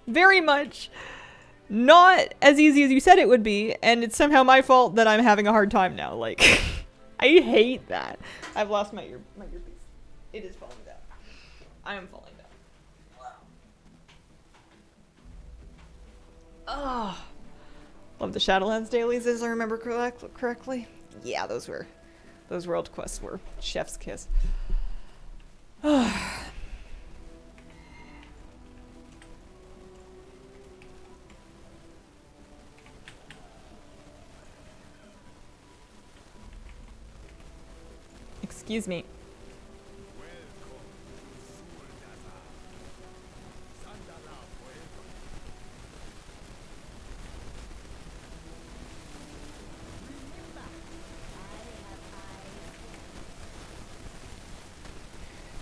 very much not as easy as you said it would be, and it's somehow my fault that I'm having a hard time now. Like, I hate that. I've lost my earpiece. It is falling down. I am falling down. Wow. Oh. Love the Shadowlands dailies, as I remember correctly. Yeah, those world quests were chef's kiss. Excuse me.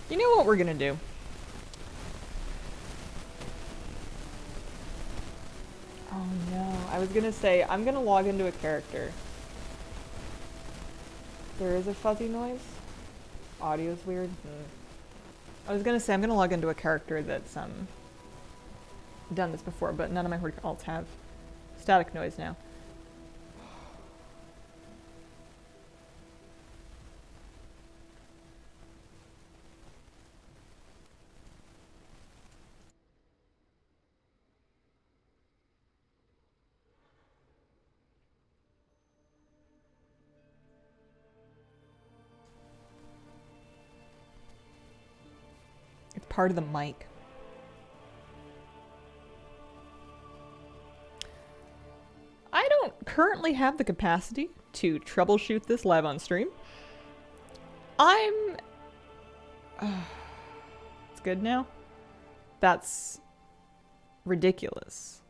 You know what we're gonna do? Oh no, I was gonna say, I'm gonna log into a character. There is a fuzzy noise. Audio's weird. I was gonna say, I'm gonna log into a character that's done this before, but none of my horde alts have static noise now. It's part of the mic. I don't currently have the capacity to troubleshoot this live on stream. It's good now? That's ridiculous.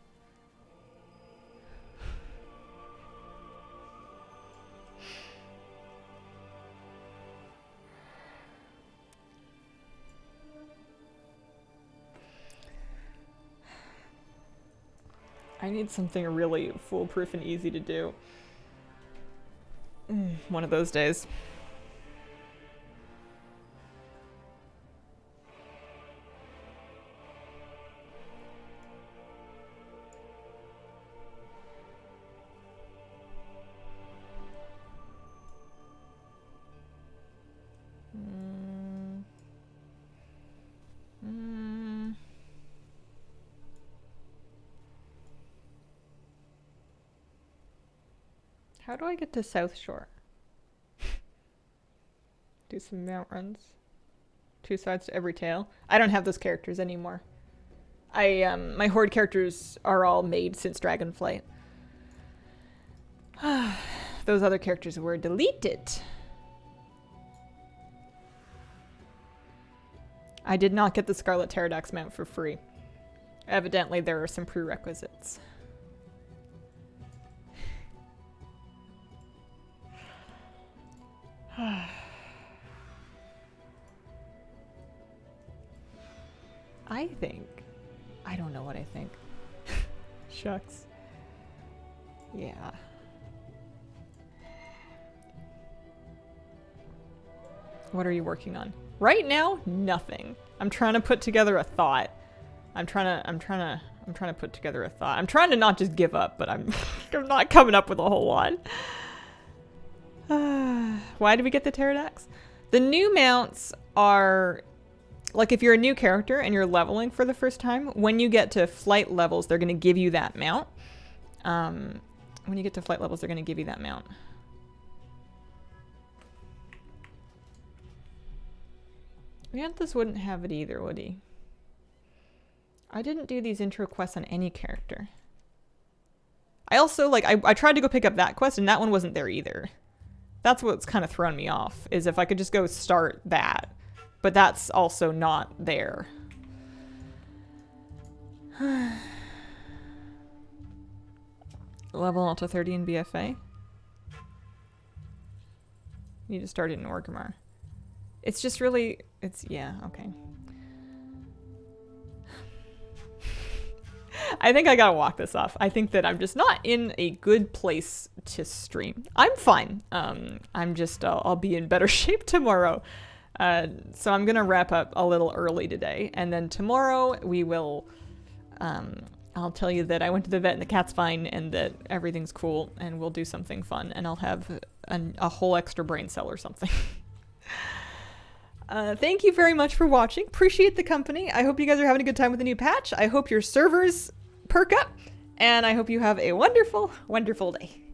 I need something really foolproof and easy to do. One of those days. How do I get to South Shore? Do some mount runs. 2 sides to every tail. I don't have those characters anymore. My horde characters are all made since Dragonflight. Those other characters were deleted. I did not get the Scarlet Pterodax mount for free. Evidently, there are some prerequisites. I don't know what I think. Shucks. Yeah. What are you working on? Right now, nothing. I'm trying to put together a thought. I'm trying to put together a thought. I'm trying to not just give up, but I'm not coming up with a whole lot. Why did we get the Pterodax? The new mounts are, like, if you're a new character and you're leveling for the first time, when you get to flight levels, they're going to give you that mount. When you get to flight levels, they're going to give you that mount. Manthus wouldn't have it either, would he? I didn't do these intro quests on any character. I also, like, I tried to go pick up that quest, and that one wasn't there either. That's what's kind of thrown me off, is if I could just go start that. But that's also not there. Level up to 30 in BFA. Need to start it in Orgrimmar. It's just really, yeah, okay. I think I gotta walk this off. I think that I'm just not in a good place to stream. I'm fine. I'm just, I'll be in better shape tomorrow. So I'm gonna wrap up a little early today. And then tomorrow we will, I'll tell you that I went to the vet and the cat's fine and that everything's cool and we'll do something fun and I'll have a whole extra brain cell or something. Thank you very much for watching. Appreciate the company. I hope you guys are having a good time with the new patch. I hope your servers perk up and I hope you have a wonderful, wonderful day.